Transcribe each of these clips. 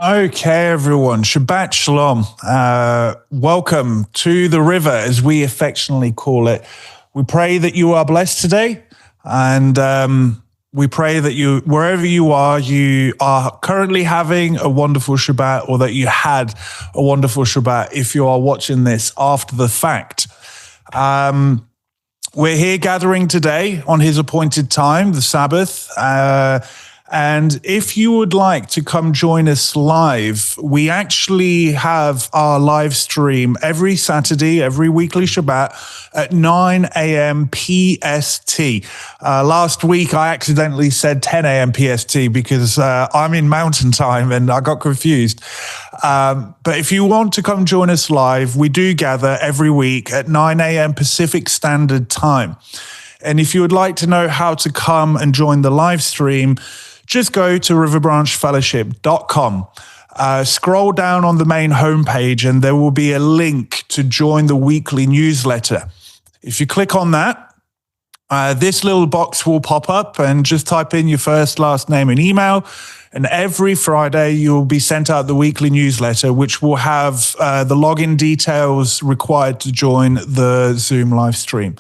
Okay, everyone. Shabbat Shalom. Welcome to the river, as we affectionately call it. We pray that you are blessed today, and we pray that wherever you are currently having a wonderful Shabbat, or that you had a wonderful Shabbat if you are watching this after the fact. We're here gathering today on his appointed time, the Sabbath. And if you would like to come join us live, we actually have our live stream every Saturday, every weekly Shabbat at 9 a.m. PST. Last week, I accidentally said 10 a.m. PST because I'm in mountain time and I got confused. But if you want to come join us live, we do gather every week at 9 a.m. Pacific Standard Time. And if you would like to know how to come and join the live stream, just go to riverbranchfellowship.com. Scroll down on the main homepage and there will be a link to join the weekly newsletter. If you click on that, this little box will pop up, and just type in your first, last name and email. And every Friday, you'll be sent out the weekly newsletter, which will have the login details required to join the Zoom live stream.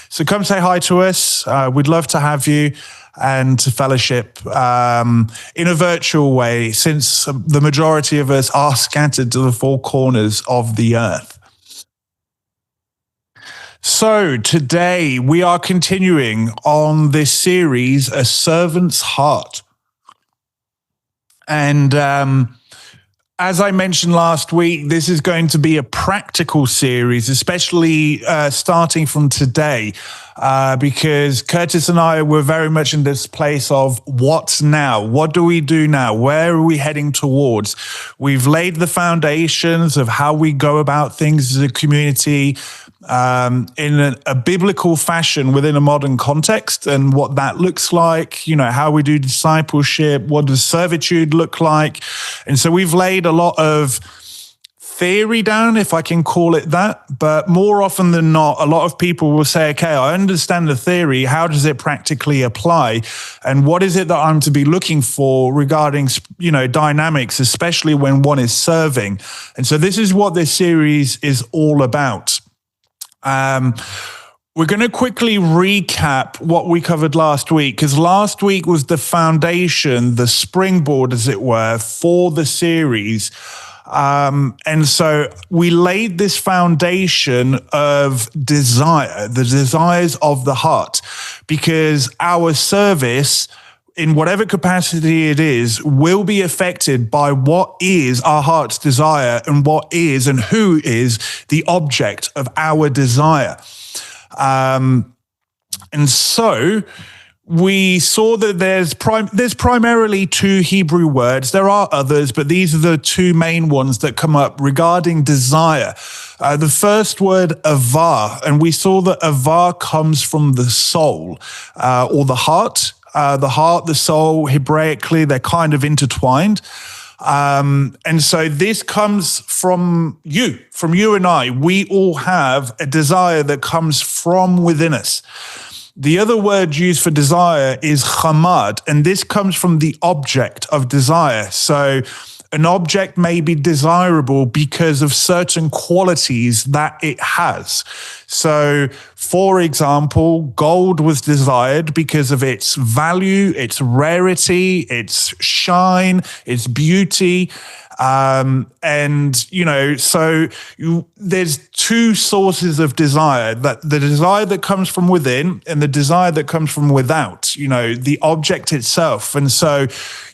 So come say hi to us. We'd love to have you and to fellowship in a virtual way, since the majority of us are scattered to the four corners of the earth. So today we are continuing on this series, A Servant's Heart. And as I mentioned last week, this is going to be a practical series, especially starting from today, because Curtis and I were very much in this place of what's now? What do we do now? Where are we heading towards? We've laid the foundations of how we go about things as a community in a biblical fashion within a modern context, and what that looks like, how we do discipleship, what does servitude look like. And so we've laid a lot of theory down, if I can call it that, but more often than not, a lot of people will say, okay, I understand the theory. How does it practically apply? And what is it that I'm to be looking for regarding, dynamics, especially when one is serving? And so this is what this series is all about. We're going to quickly recap what we covered last week, because last week was the foundation, the springboard, as it were, for the series. And so we laid this foundation of desire, the desires of the heart, because our service, in whatever capacity it is, will be affected by what is our heart's desire and what is and who is the object of our desire. And so we saw that there's primarily two Hebrew words. There are others, but these are the two main ones that come up regarding desire. The first word, avar, and we saw that avar comes from the soul, or the heart. The soul, Hebraically, they're kind of intertwined. And so this comes from you and I. We all have a desire that comes from within us. The other word used for desire is chamad, and this comes from the object of desire. So an object may be desirable because of certain qualities that it has. So, for example, gold was desired because of its value, its rarity, its shine, its beauty. There's two sources of desire, that the desire that comes from within and the desire that comes from without, the object itself. And so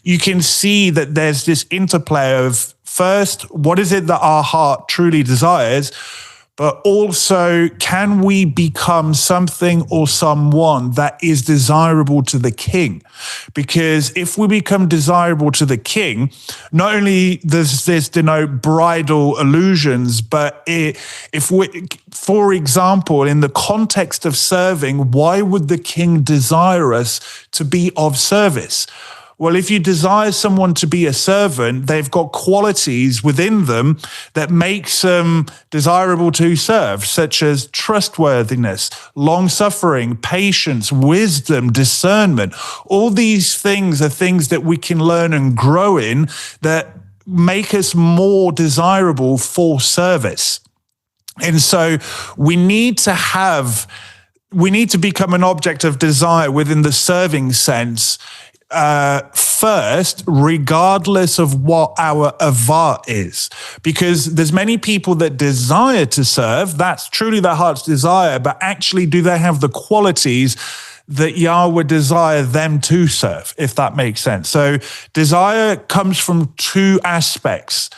you can see that there's this interplay of, first, what is it that our heart truly desires? But also, can we become something or someone that is desirable to the king? Because if we become desirable to the king, not only does this denote bridal illusions, but for example, in the context of serving, why would the king desire us to be of service? Well, if you desire someone to be a servant, they've got qualities within them that makes them desirable to serve, such as trustworthiness, long-suffering, patience, wisdom, discernment. All these things are things that we can learn and grow in, that make us more desirable for service. And so we need to become an object of desire within the serving sense first, regardless of what our avar is. Because there's many people that desire to serve, that's truly their heart's desire, but actually do they have the qualities that Yahweh desire them to serve, if that makes sense. So desire comes from two aspects.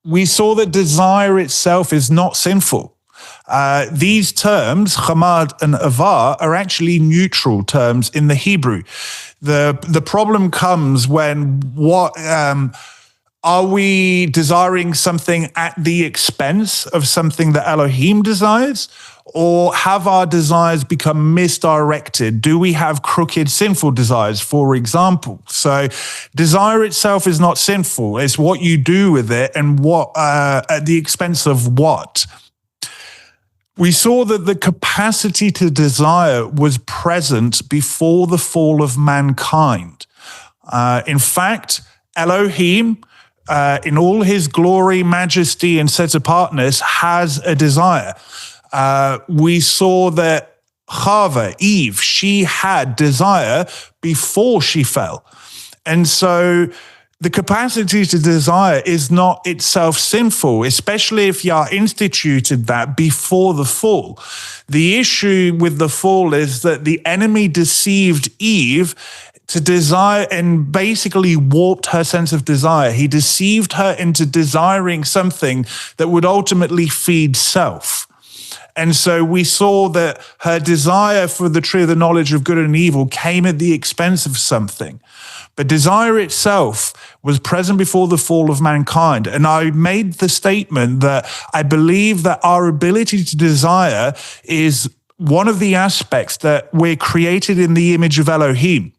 We saw that desire itself is not sinful. These terms, chamad and avar, are actually neutral terms in the Hebrew. The problem comes when are we desiring something at the expense of something that Elohim desires? Or have our desires become misdirected? Do we have crooked, sinful desires, for example? So desire itself is not sinful. It's what you do with it and what at the expense of what. We saw that the capacity to desire was present before the fall of mankind. In fact, Elohim, in all his glory, majesty, and set apartness, has a desire. We saw that Chava, Eve, she had desire before she fell. And so the capacity to desire is not itself sinful, especially if Yah instituted that before the fall. The issue with the fall is that the enemy deceived Eve to desire and basically warped her sense of desire. He deceived her into desiring something that would ultimately feed self. And so we saw that her desire for the tree of the knowledge of good and evil came at the expense of something. But desire itself was present before the fall of mankind. And I made the statement that I believe that our ability to desire is one of the aspects that we're created in the image of Elohim.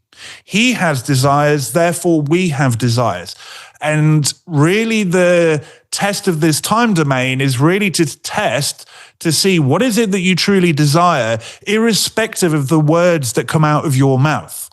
He has desires, therefore we have desires. And really the test of this time domain is really to test to see what is it that you truly desire, irrespective of the words that come out of your mouth.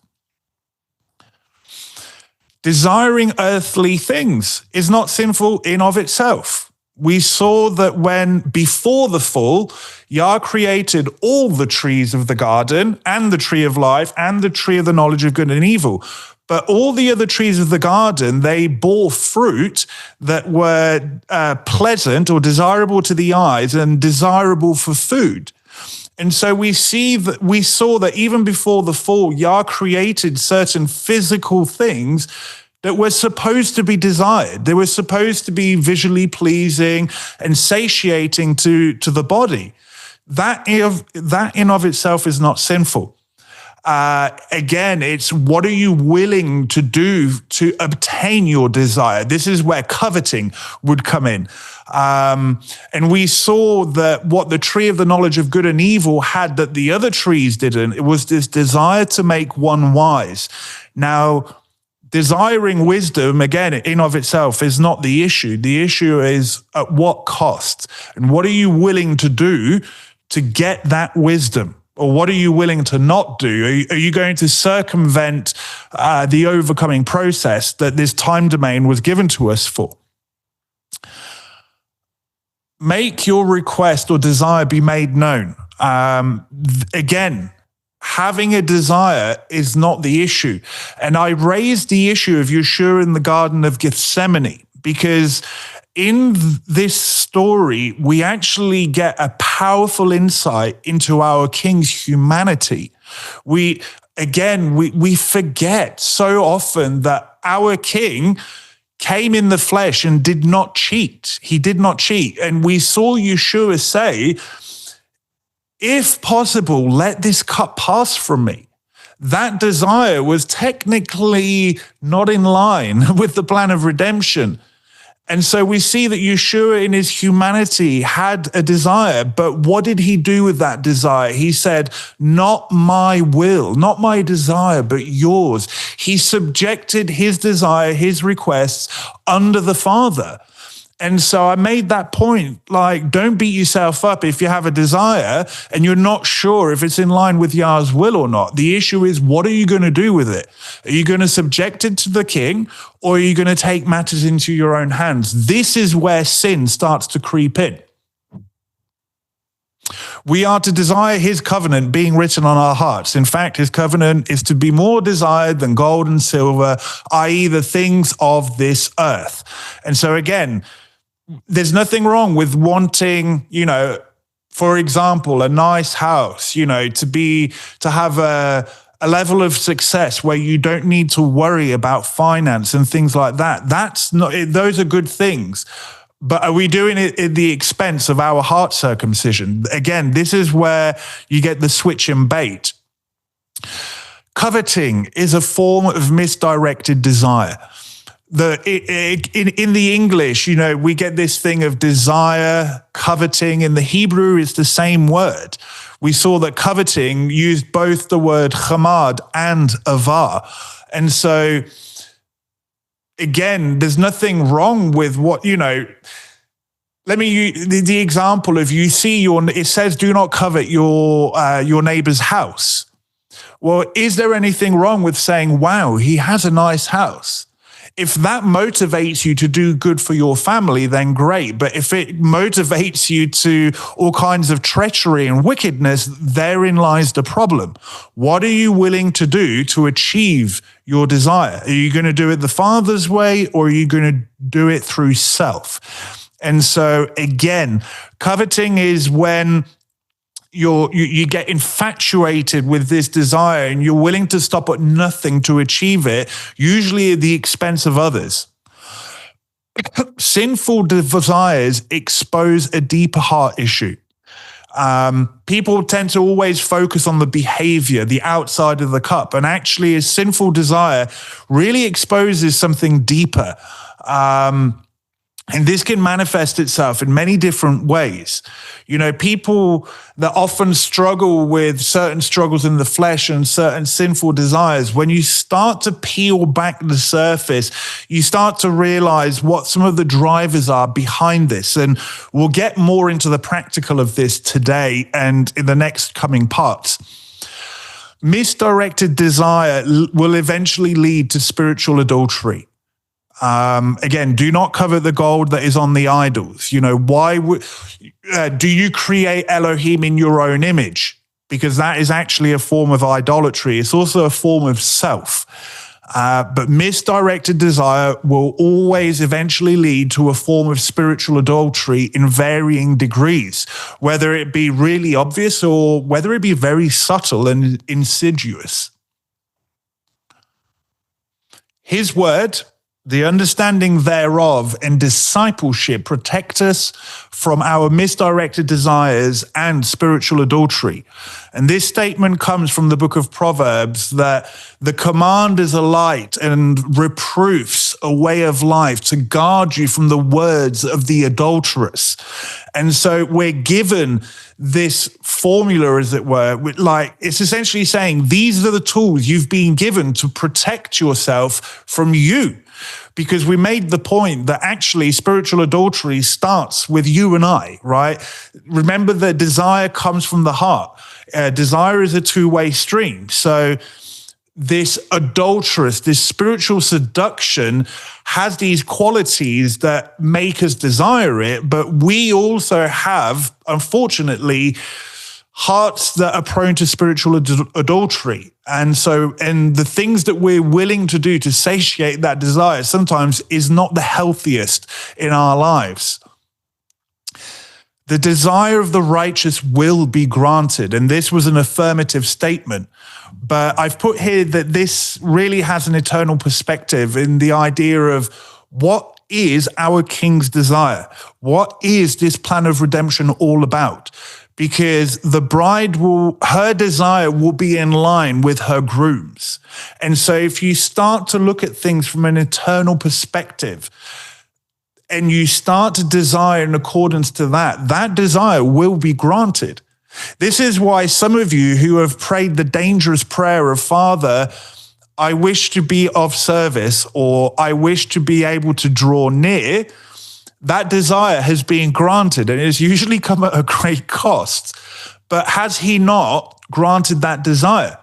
Desiring earthly things is not sinful in of itself. We saw that when before the fall, Yah created all the trees of the garden and the tree of life and the tree of the knowledge of good and evil. But all the other trees of the garden, they bore fruit that were pleasant or desirable to the eyes and desirable for food. And so we saw that even before the fall, Yah created certain physical things that were supposed to be desired. They were supposed to be visually pleasing and satiating to the body. That in of itself is not sinful. Again, it's what are you willing to do to obtain your desire? This is where coveting would come in. And we saw that what the tree of the knowledge of good and evil had that the other trees didn't, it was this desire to make one wise. Now, desiring wisdom, again, in of itself is not the issue. The issue is at what cost? And what are you willing to do to get that wisdom? Or what are you willing to not do? Are you going to circumvent the overcoming process that this time domain was given to us for? Make your request or desire be made known. Again, having a desire is not the issue. And I raised the issue of Yeshua in the Garden of Gethsemane because in this story, we actually get a powerful insight into our King's humanity. We forget so often that our King came in the flesh and did not cheat. He did not cheat. And we saw Yeshua say, if possible, let this cup pass from me. That desire was technically not in line with the plan of redemption. And so we see that Yeshua in his humanity had a desire, but what did he do with that desire? He said, not my will, not my desire, but yours. He subjected his desire, his requests under the Father. And so I made that point, like, don't beat yourself up if you have a desire and you're not sure if it's in line with Yah's will or not. The issue is, what are you going to do with it? Are you going to subject it to the king, or are you going to take matters into your own hands? This is where sin starts to creep in. We are to desire his covenant being written on our hearts. In fact, his covenant is to be more desired than gold and silver, i.e. the things of this earth. And so again, there's nothing wrong with wanting, for example, a nice house, to have a level of success where you don't need to worry about finance and things like that. Those are good things. But are we doing it at the expense of our heart circumcision? Again, this is where you get the switch and bait. Coveting is a form of misdirected desire. In the English, we get this thing of desire, coveting. In the Hebrew, it's the same word. We saw that coveting used both the word chamad and avar. And so, again, there's nothing wrong with what, let me use the example of it says, do not covet your neighbor's house. Well, is there anything wrong with saying, wow, he has a nice house? If that motivates you to do good for your family, then great. But if it motivates you to all kinds of treachery and wickedness, therein lies the problem. What are you willing to do to achieve your desire? Are you going to do it the Father's way, or are you going to do it through self? And so again, coveting is when you get infatuated with this desire and you're willing to stop at nothing to achieve it, usually at the expense of others. Sinful desires expose a deeper heart issue. People tend to always focus on the behavior, the outside of the cup, and actually a sinful desire really exposes something deeper. And this can manifest itself in many different ways. People that often struggle with certain struggles in the flesh and certain sinful desires, when you start to peel back the surface, you start to realize what some of the drivers are behind this. And we'll get more into the practical of this today and in the next coming parts. Misdirected desire will eventually lead to spiritual adultery. Again, do not covet the gold that is on the idols. Why do you create Elohim in your own image? Because that is actually a form of idolatry. It's also a form of self. But misdirected desire will always eventually lead to a form of spiritual adultery in varying degrees, whether it be really obvious or whether it be very subtle and insidious. His word, the understanding thereof, and discipleship protect us from our misdirected desires and spiritual adultery. And this statement comes from the book of Proverbs, that the command is a light and reproofs a way of life to guard you from the words of the adulteress. And so we're given this formula, as it were, it's essentially saying these are the tools you've been given to protect yourself from you. Because we made the point that actually spiritual adultery starts with you and I, right? Remember that desire comes from the heart. Desire is a two-way stream. So this adulteress, this spiritual seduction has these qualities that make us desire it, but we also have, unfortunately, hearts that are prone to spiritual adultery. And the things that we're willing to do to satiate that desire sometimes is not the healthiest in our lives. The desire of the righteous will be granted. And this was an affirmative statement. But I've put here that this really has an eternal perspective in the idea of what is our King's desire? What is this plan of redemption all about? Because the bride her desire will be in line with her groom's. And so if you start to look at things from an eternal perspective and you start to desire in accordance to that, that desire will be granted. This is why some of you who have prayed the dangerous prayer of, Father, I wish to be of service, or I wish to be able to draw near, That desire has been granted, and it has usually come at a great cost. But has he not granted that desire?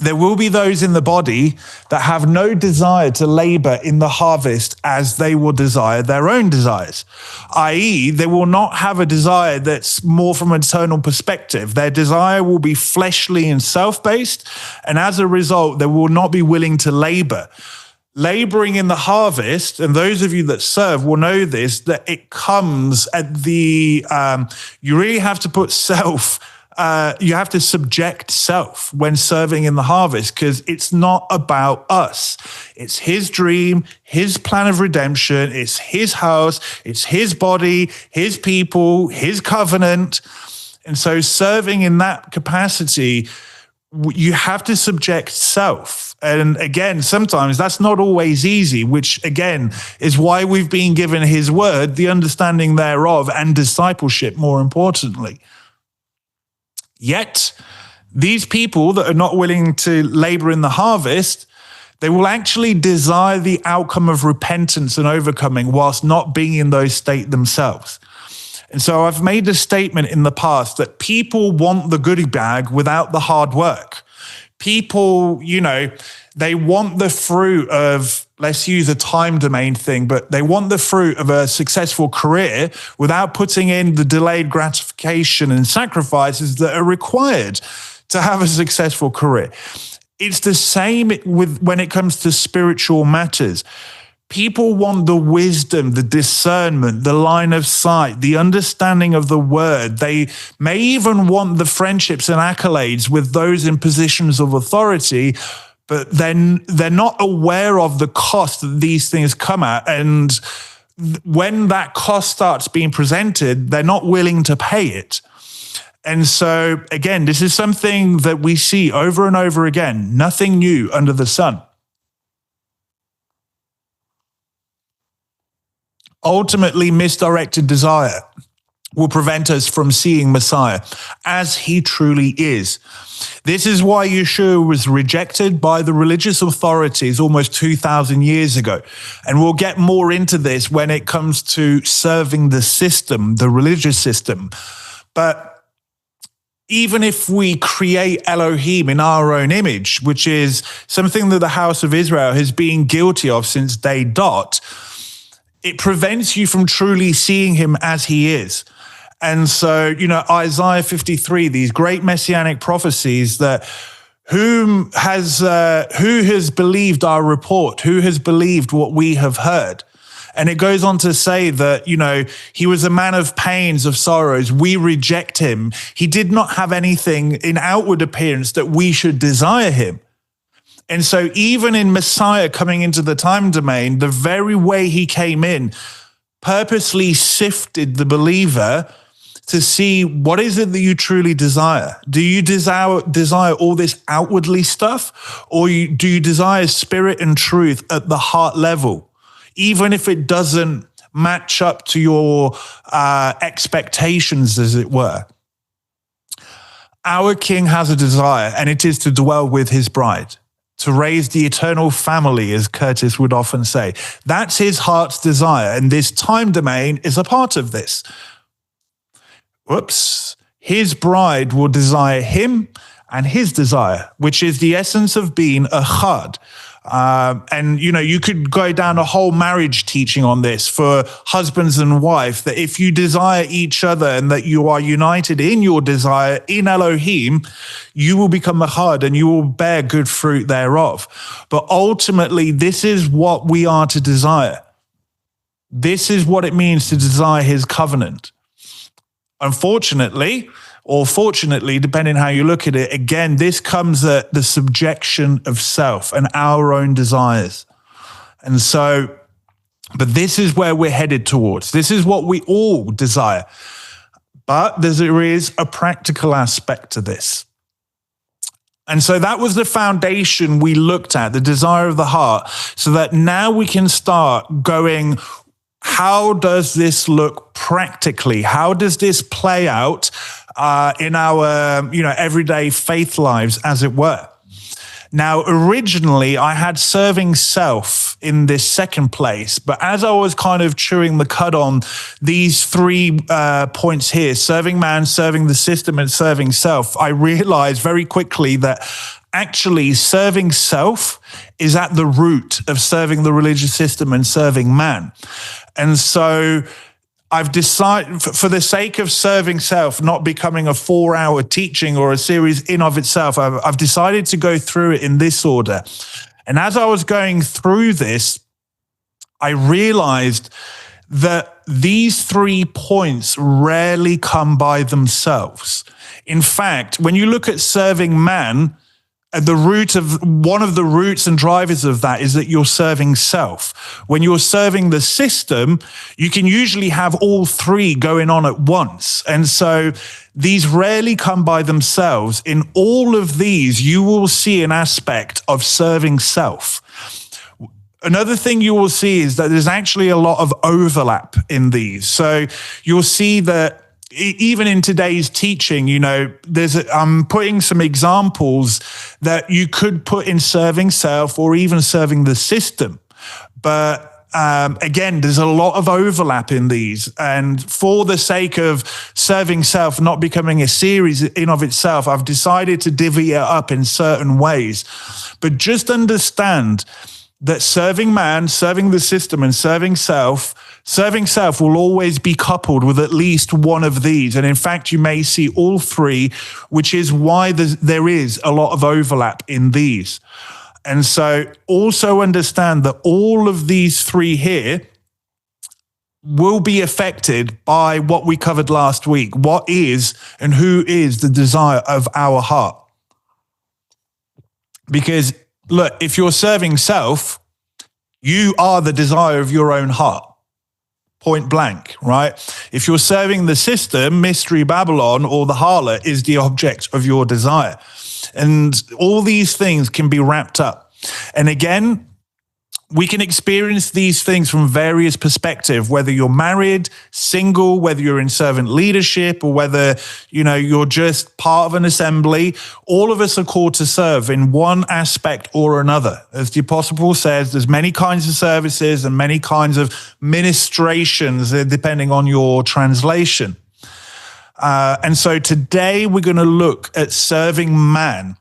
There will be those in the body that have no desire to labor in the harvest as they will desire their own desires, i.e., they will not have a desire that's more from an eternal perspective. Their desire will be fleshly and self-based, and as a result, they will not be willing to labor. Laboring in the harvest, and those of you that serve will know this, that it comes at the, you really have to put self, you have to subject self when serving in the harvest, because it's not about us. It's his dream, his plan of redemption. It's his house. It's his body, his people, his covenant. And so serving in that capacity, you have to subject self. And again, sometimes that's not always easy, which again is why we've been given his word, the understanding thereof, and discipleship, more importantly. Yet, these people that are not willing to labor in the harvest, they will actually desire the outcome of repentance and overcoming whilst not being in those states themselves. And so I've made a statement in the past that people want the goodie bag without the hard work. People, they want the fruit of, let's use a time domain thing, but they want the fruit of a successful career without putting in the delayed gratification and sacrifices that are required to have a successful career. It's the same when it comes to spiritual matters. People want the wisdom, the discernment, the line of sight, the understanding of the word. They may even want the friendships and accolades with those in positions of authority, but then they're not aware of the cost that these things come at. And when that cost starts being presented, they're not willing to pay it. And so, again, this is something that we see over and over again, nothing new under the sun. Ultimately, misdirected desire will prevent us from seeing Messiah as he truly is. This is why Yeshua was rejected by the religious authorities almost 2,000 years ago. And we'll get more into this when it comes to serving the system, the religious system. But even if we create Elohim in our own image, which is something that the house of Israel has been guilty of since day dot, it prevents you from truly seeing him as he is. And so, Isaiah 53, these great messianic prophecies that who has believed our report? Who has believed what we have heard? And it goes on to say that, he was a man of pains, of sorrows. We reject him. He did not have anything in outward appearance that we should desire him. And so even in Messiah coming into the time domain, the very way he came in purposely sifted the believer to see what is it that you truly desire. Do you desire all this outwardly stuff, or do you desire spirit and truth at the heart level, even if it doesn't match up to your expectations, as it were? Our King has a desire, and it is to dwell with his bride, to raise the eternal family, as Curtis would often say. That's his heart's desire, and this time domain is a part of this. His bride will desire him and his desire, which is the essence of being a chad. And, you could go down a whole marriage teaching on this for husbands and wife, that if you desire each other and that you are united in your desire in Elohim, you will become a chad and you will bear good fruit thereof. But ultimately, this is what we are to desire. This is what it means to desire his covenant. Unfortunately, or fortunately, depending how you look at it, again, this comes at the subjection of self and our own desires. And so, but this is where we're headed towards. This is what we all desire. But there is a practical aspect to this. And so that was the foundation we looked at, the desire of the heart, so that now we can start going, how does this look practically? How does this play out in our everyday faith lives, as it were? Now, originally, I had serving self in this second place, but as I was kind of chewing the cud on these 3 points here, serving man, serving the system, and serving self, I realized very quickly that actually serving self is at the root of serving the religious system and serving man. And so I've decided, for the sake of serving self, not becoming a 4-hour teaching or a series in of itself, I've decided to go through it in this order. And as I was going through this, I realized that these 3 points rarely come by themselves. In fact, when you look at serving man, the root of one of the roots and drivers of that is that you're serving self. When you're serving the system, you can usually have all 3 going on at once. And so these rarely come by themselves. In all of these, you will see an aspect of serving self. Another thing you will see is that there's actually a lot of overlap in these. So you'll see that even in today's teaching, I'm putting some examples that you could put in serving self or even serving the system. But again, there's a lot of overlap in these. And for the sake of serving self not becoming a series in of itself, I've decided to divvy it up in certain ways. But just understand that serving man, serving the system, and serving self will always be coupled with at least one of these. And in fact, you may see all 3, which is why there is a lot of overlap in these. And so also understand that all of these 3 here will be affected by what we covered last week. What is and who is the desire of our heart? Because look, if you're serving self, you are the desire of your own heart. Point blank, right? If you're serving the system, Mystery Babylon or the harlot is the object of your desire. And all these things can be wrapped up. And again, we can experience these things from various perspectives, whether you're married, single, whether you're in servant leadership, or whether, you're just part of an assembly. All of us are called to serve in one aspect or another. As the Apostle Paul says, there's many kinds of services and many kinds of ministrations, depending on your translation. And so today we're going to look at serving man.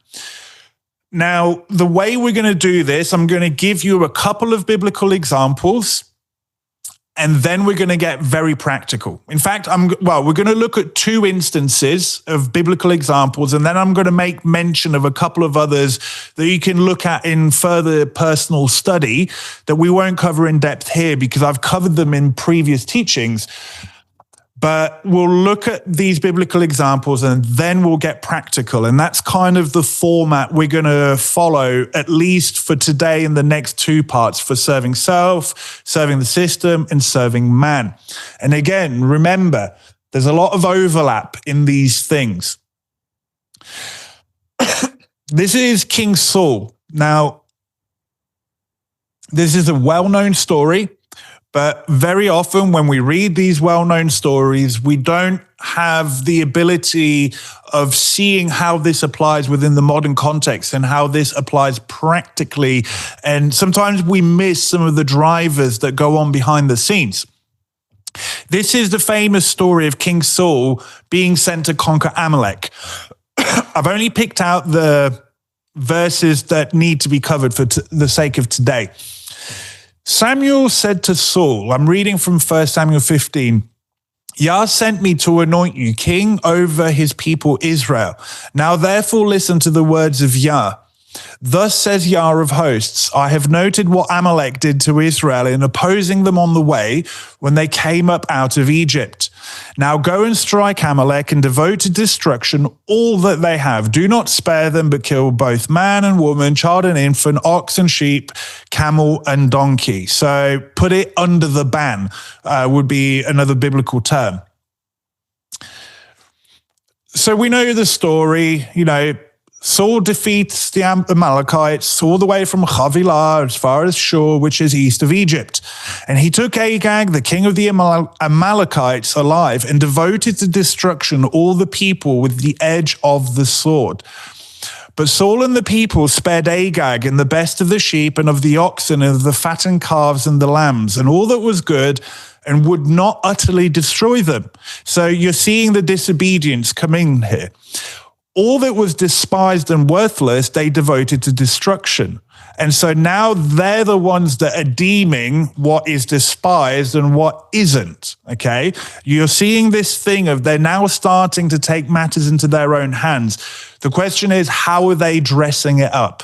Now, the way we're going to do this, I'm going to give you a couple of biblical examples, and then we're going to get very practical. In fact, we're going to look at 2 instances of biblical examples, and then I'm going to make mention of a couple of others that you can look at in further personal study that we won't cover in depth here because I've covered them in previous teachings. But we'll look at these biblical examples and then we'll get practical. And that's kind of the format we're going to follow, at least for today and the next 2 parts, for serving self, serving the system, and serving man. And again, remember, there's a lot of overlap in these things. This is King Saul. Now, this is a well-known story. But very often when we read these well-known stories, we don't have the ability of seeing how this applies within the modern context and how this applies practically. And sometimes we miss some of the drivers that go on behind the scenes. This is the famous story of King Saul being sent to conquer Amalek. I've only picked out the verses that need to be covered for the sake of today. Samuel said to Saul, I'm reading from 1 Samuel 15, Yah sent me to anoint you king over his people Israel. Now therefore listen to the words of Yah. Thus says Yah of hosts, I have noted what Amalek did to Israel in opposing them on the way when they came up out of Egypt. Now go and strike Amalek and devote to destruction all that they have. Do not spare them, but kill both man and woman, child and infant, ox and sheep, camel and donkey. So put it under the ban would be another biblical term. So we know the story, Saul defeats the Amalekites all the way from Havilah as far as Shur, which is east of Egypt. And he took Agag, the king of the Amalekites, alive and devoted to destruction all the people with the edge of the sword. But Saul and the people spared Agag and the best of the sheep and of the oxen and of the fattened calves and the lambs and all that was good, and would not utterly destroy them. So you're seeing the disobedience come in here. All that was despised and worthless, they devoted to destruction. And so now they're the ones that are deeming what is despised and what isn't, okay? You're seeing this thing of they're now starting to take matters into their own hands. The question is, how are they dressing it up?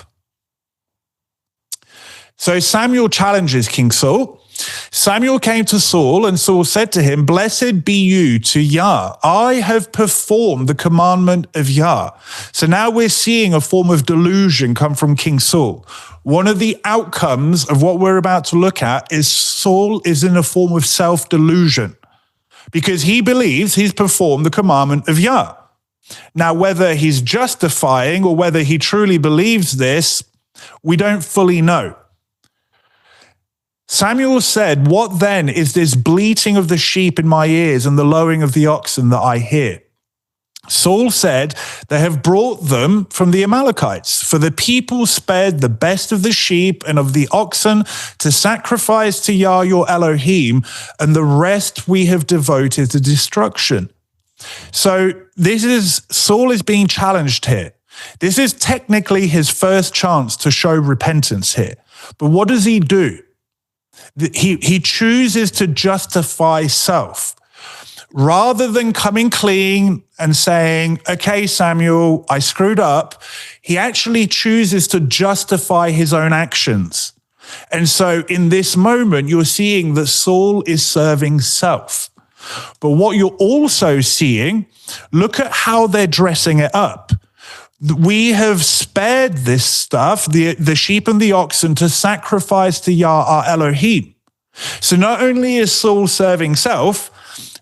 So Samuel challenges King Saul. Samuel came to Saul, and Saul said to him, "Blessed be you to Yah. I have performed the commandment of Yah." So now we're seeing a form of delusion come from King Saul. One of the outcomes of what we're about to look at is Saul is in a form of self-delusion because he believes he's performed the commandment of Yah. Now, whether he's justifying or whether he truly believes this, we don't fully know. Samuel said, "What then is this bleating of the sheep in my ears and the lowing of the oxen that I hear?" Saul said, "They have brought them from the Amalekites, for the people spared the best of the sheep and of the oxen to sacrifice to Yah your Elohim, and the rest we have devoted to destruction." So Saul is being challenged here. This is technically his first chance to show repentance here. But what does he do? He chooses to justify self. Rather than coming clean and saying, "Okay, Samuel, I screwed up," he actually chooses to justify his own actions. And so in this moment, you're seeing that Saul is serving self. But what you're also seeing, look at how they're dressing it up. We have spared this stuff, the sheep and the oxen, to sacrifice to Yah our Elohim. So not only is Saul serving self,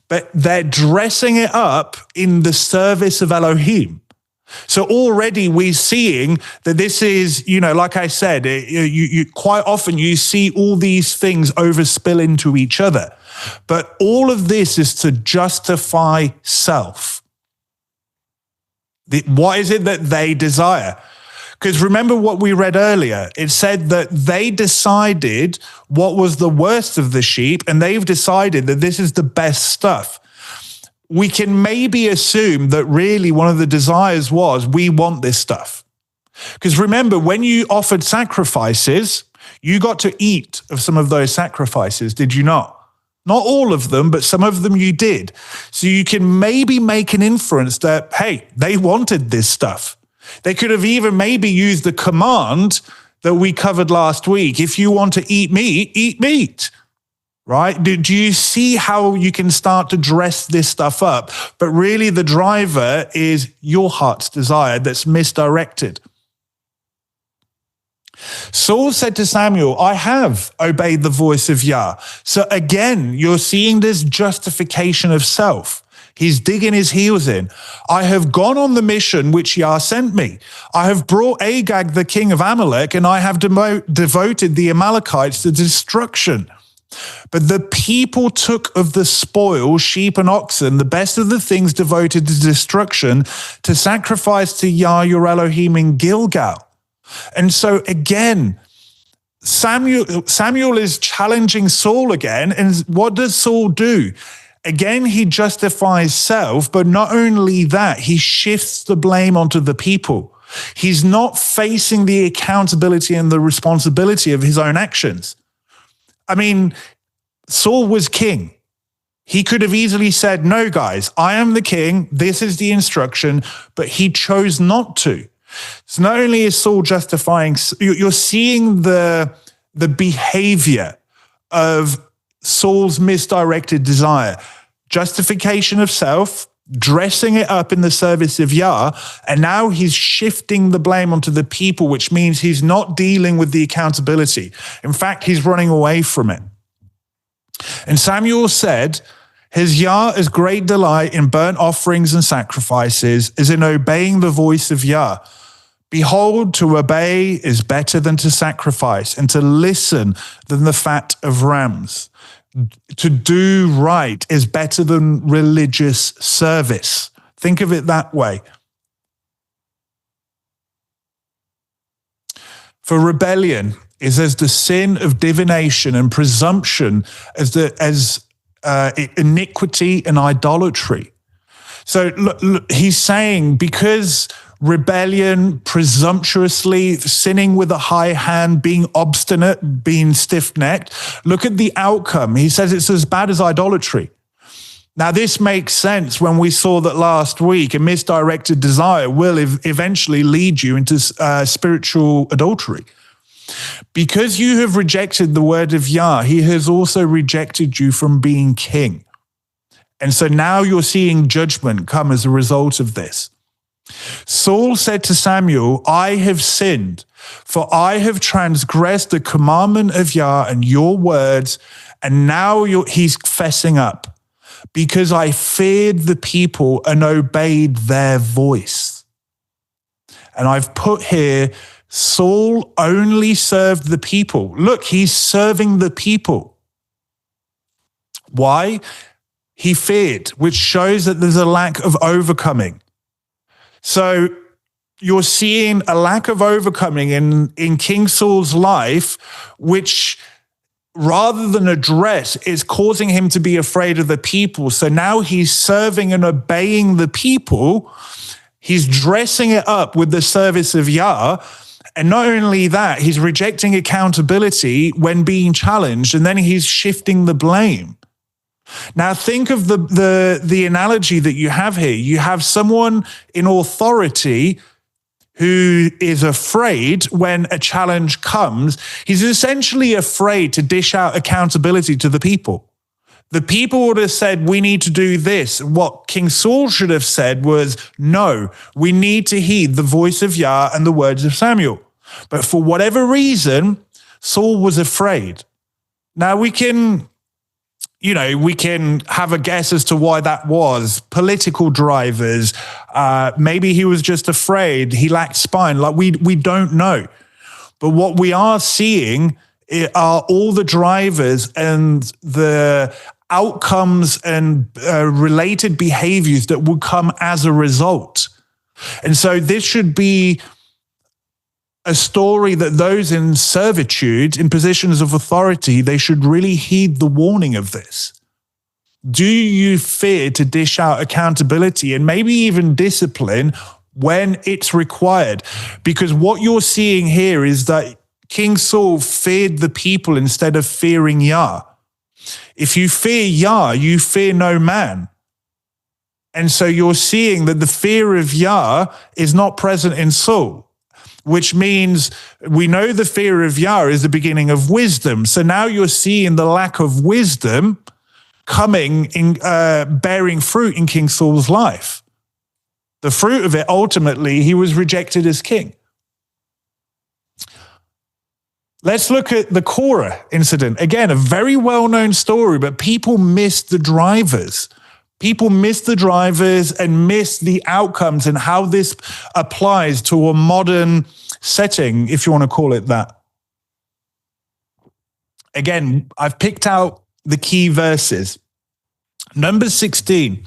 but they're dressing it up in the service of Elohim. So already we're seeing that this is, like I said, you quite often you see all these things overspill into each other. But all of this is to justify self. What is it that they desire? Because remember what we read earlier. It said that they decided what was the worst of the sheep, and they've decided that this is the best stuff. We can maybe assume that really one of the desires was, we want this stuff. Because remember, when you offered sacrifices, you got to eat of some of those sacrifices, did you not? Not all of them, but some of them you did. So you can maybe make an inference that, hey, they wanted this stuff. They could have even maybe used the command that we covered last week. If you want to eat meat, eat meat, right? Do you see how you can start to dress this stuff up? But really the driver is your heart's desire that's misdirected. Saul said to Samuel, "I have obeyed the voice of Yah." So again, you're seeing this justification of self. He's digging his heels in. "I have gone on the mission which Yah sent me. I have brought Agag, the king of Amalek, and I have devoted the Amalekites to destruction. But the people took of the spoil, sheep and oxen, the best of the things devoted to destruction, to sacrifice to Yah your Elohim in Gilgal." And so again, Samuel is challenging Saul again. And what does Saul do? Again, he justifies self, but not only that, he shifts the blame onto the people. He's not facing the accountability and the responsibility of his own actions. I mean, Saul was king. He could have easily said, "No, guys, I am the king. This is the instruction," but he chose not to. So not only is Saul justifying, you're seeing the behavior of Saul's misdirected desire, justification of self, dressing it up in the service of Yah, and now he's shifting the blame onto the people, which means he's not dealing with the accountability. In fact, he's running away from it. And Samuel said, "Has Yah as great delight in burnt offerings and sacrifices as in obeying the voice of Yah? Behold, to obey is better than to sacrifice, and to listen than the fat of rams. To do right is better than religious service." Think of it that way. For rebellion is as the sin of divination, and presumption as iniquity and idolatry. So look, he's saying, because rebellion, presumptuously, sinning with a high hand, being obstinate, being stiff-necked, look at the outcome. He says it's as bad as idolatry. Now, this makes sense when we saw that last week. A misdirected desire will eventually lead you into spiritual adultery. Because you have rejected the word of Yah, he has also rejected you from being king. And so now you're seeing judgment come as a result of this. Saul said to Samuel, I have sinned, for I have transgressed the commandment of Yah and your words. And now he's fessing up, because I feared the people and obeyed their voice. And I've put here, Saul only served the people. Look, he's serving the people. Why? He feared, which shows that there's a lack of overcoming. So you're seeing a lack of overcoming in King Saul's life, which rather than address is causing him to be afraid of the people. So now he's serving and obeying the people. He's dressing it up with the service of Yah. And not only that, he's rejecting accountability when being challenged, and then he's shifting the blame. Now, think of the analogy that you have here. You have someone in authority who is afraid when a challenge comes. He's essentially afraid to dish out accountability to the people. The people would have said, we need to do this. What King Saul should have said was, no, we need to heed the voice of Yah and the words of Samuel. But for whatever reason, Saul was afraid. Now we can have a guess as to why that was. Political drivers, maybe he was just afraid, he lacked spine, like we don't know. But what we are seeing are all the drivers and the outcomes and related behaviors that will come as a result. And so this should be a story that those in servitude, in positions of authority, they should really heed the warning of this. Do you fear to dish out accountability and maybe even discipline when it's required? Because what you're seeing here is that King Saul feared the people instead of fearing Yah. If you fear Yah, you fear no man. And so you're seeing that the fear of Yah is not present in Saul, which means we know the fear of Yah is the beginning of wisdom. So now you're seeing the lack of wisdom coming in, bearing fruit in King Saul's life. The fruit of it, ultimately, he was rejected as king. Let's look at the Korah incident. Again, a very well-known story, but people miss the drivers. People miss the drivers and miss the outcomes and how this applies to a modern setting, if you want to call it that. Again, I've picked out the key verses. Numbers 16.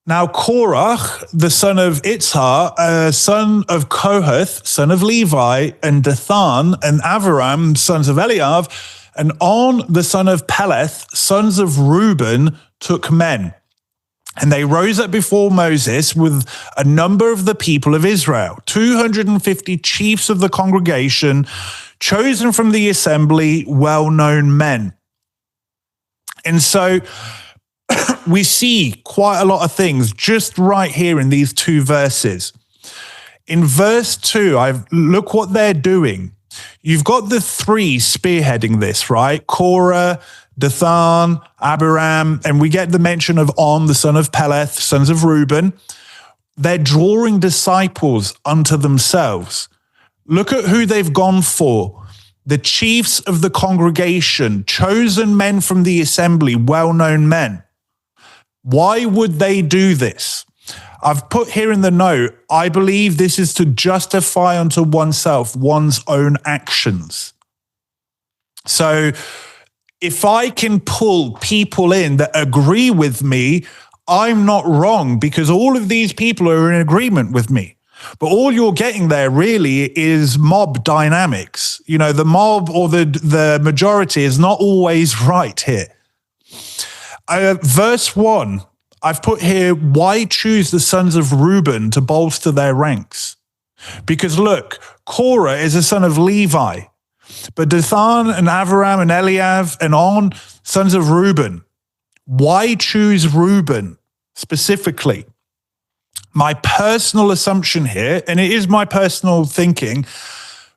Now, Korah, the son of Itzhar, son of Kohath, son of Levi, and Dathan and Aviram, sons of Eliav, and On, the son of Peleth, sons of Reuben, took men. And they rose up before Moses with a number of the people of Israel, 250 chiefs of the congregation, chosen from the assembly, well-known men. And so we see quite a lot of things just right here in these two verses. In verse 2, look what they're doing. You've got the three spearheading this, right? Korah, Dathan, Abiram, and we get the mention of On, the son of Peleth, sons of Reuben. They're drawing disciples unto themselves. Look at who they've gone for. The chiefs of the congregation, chosen men from the assembly, well-known men. Why would they do this? I've put here in the note, I believe this is to justify unto oneself one's own actions. So if I can pull people in that agree with me, I'm not wrong because all of these people are in agreement with me. But all you're getting there really is mob dynamics. You know, the mob or the majority is not always right here. Verse 1, I've put here, why choose the sons of Reuben to bolster their ranks? Because look, Korah is a son of Levi, but Dathan and Aviram and Eliav and On, sons of Reuben. Why choose Reuben specifically? My personal assumption here, and it is my personal thinking,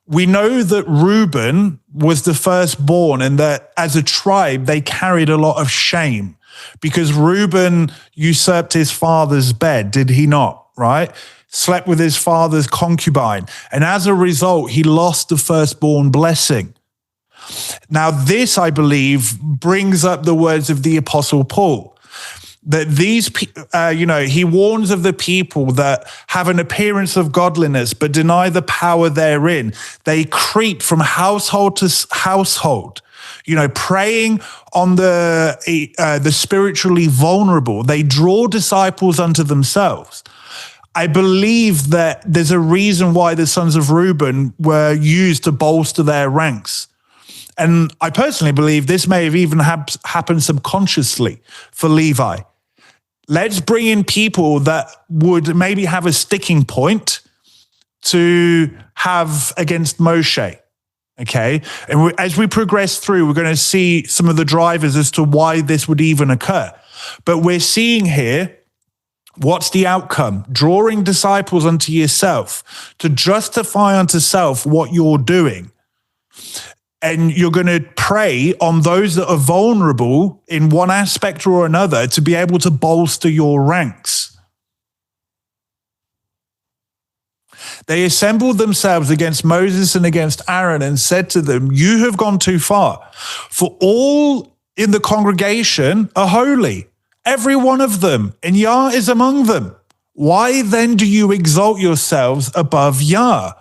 we know that Reuben was the firstborn and that as a tribe, they carried a lot of shame because Reuben usurped his father's bed, did he not, right? Slept with his father's concubine. And as a result, he lost the firstborn blessing. Now, this, I believe, brings up the words of the Apostle Paul, that these, he warns of the people that have an appearance of godliness, but deny the power therein. They creep from household to household, preying on the spiritually vulnerable. They draw disciples unto themselves. I believe that there's a reason why the sons of Reuben were used to bolster their ranks. And I personally believe this may have even happened subconsciously for Levi. Let's bring in people that would maybe have a sticking point to have against Moshe. Okay. And as we progress through, we're going to see some of the drivers as to why this would even occur. But we're seeing here, what's the outcome? Drawing disciples unto yourself to justify unto self what you're doing. And you're going to prey on those that are vulnerable in one aspect or another to be able to bolster your ranks. They assembled themselves against Moses and against Aaron and said to them, you have gone too far, for all in the congregation are holy, every one of them, and Yah is among them. Why then do you exalt yourselves above Yah?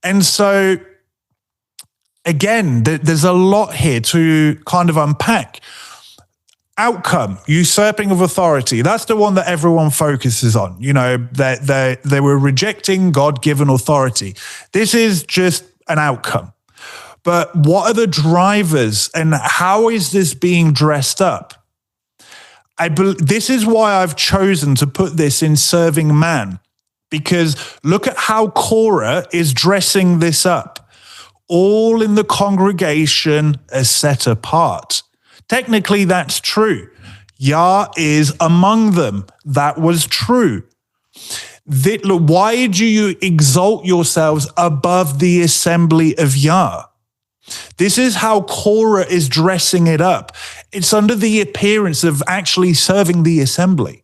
And so, again, there's a lot here to kind of unpack. Outcome, usurping of authority. That's the one that everyone focuses on. They were rejecting God-given authority. This is just an outcome. But what are the drivers and how is this being dressed up? This is why I've chosen to put this in serving man, because look at how Korah is dressing this up. All in the congregation are set apart. Technically, that's true. Yah is among them. That was true. Why do you exalt yourselves above the assembly of Yah? This is how Korah is dressing it up. It's under the appearance of actually serving the assembly.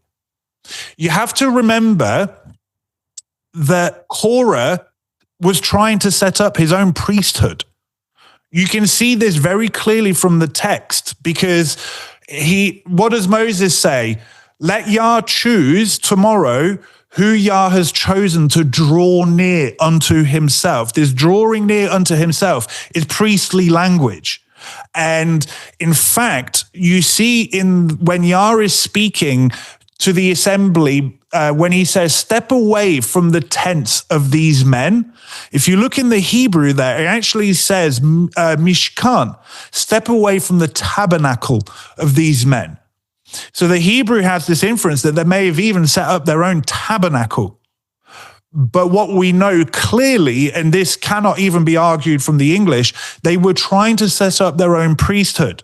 You have to remember that Korah was trying to set up his own priesthood. You can see this very clearly from the text because what does Moses say? Let Yah choose tomorrow who Yah has chosen to draw near unto himself. This drawing near unto himself is priestly language. And in fact, you see when Yah is speaking to the assembly, when he says, step away from the tents of these men. If you look in the Hebrew there, it actually says, Mishkan, step away from the tabernacle of these men. So the Hebrew has this inference that they may have even set up their own tabernacle. But what we know clearly, and this cannot even be argued from the English, they were trying to set up their own priesthood.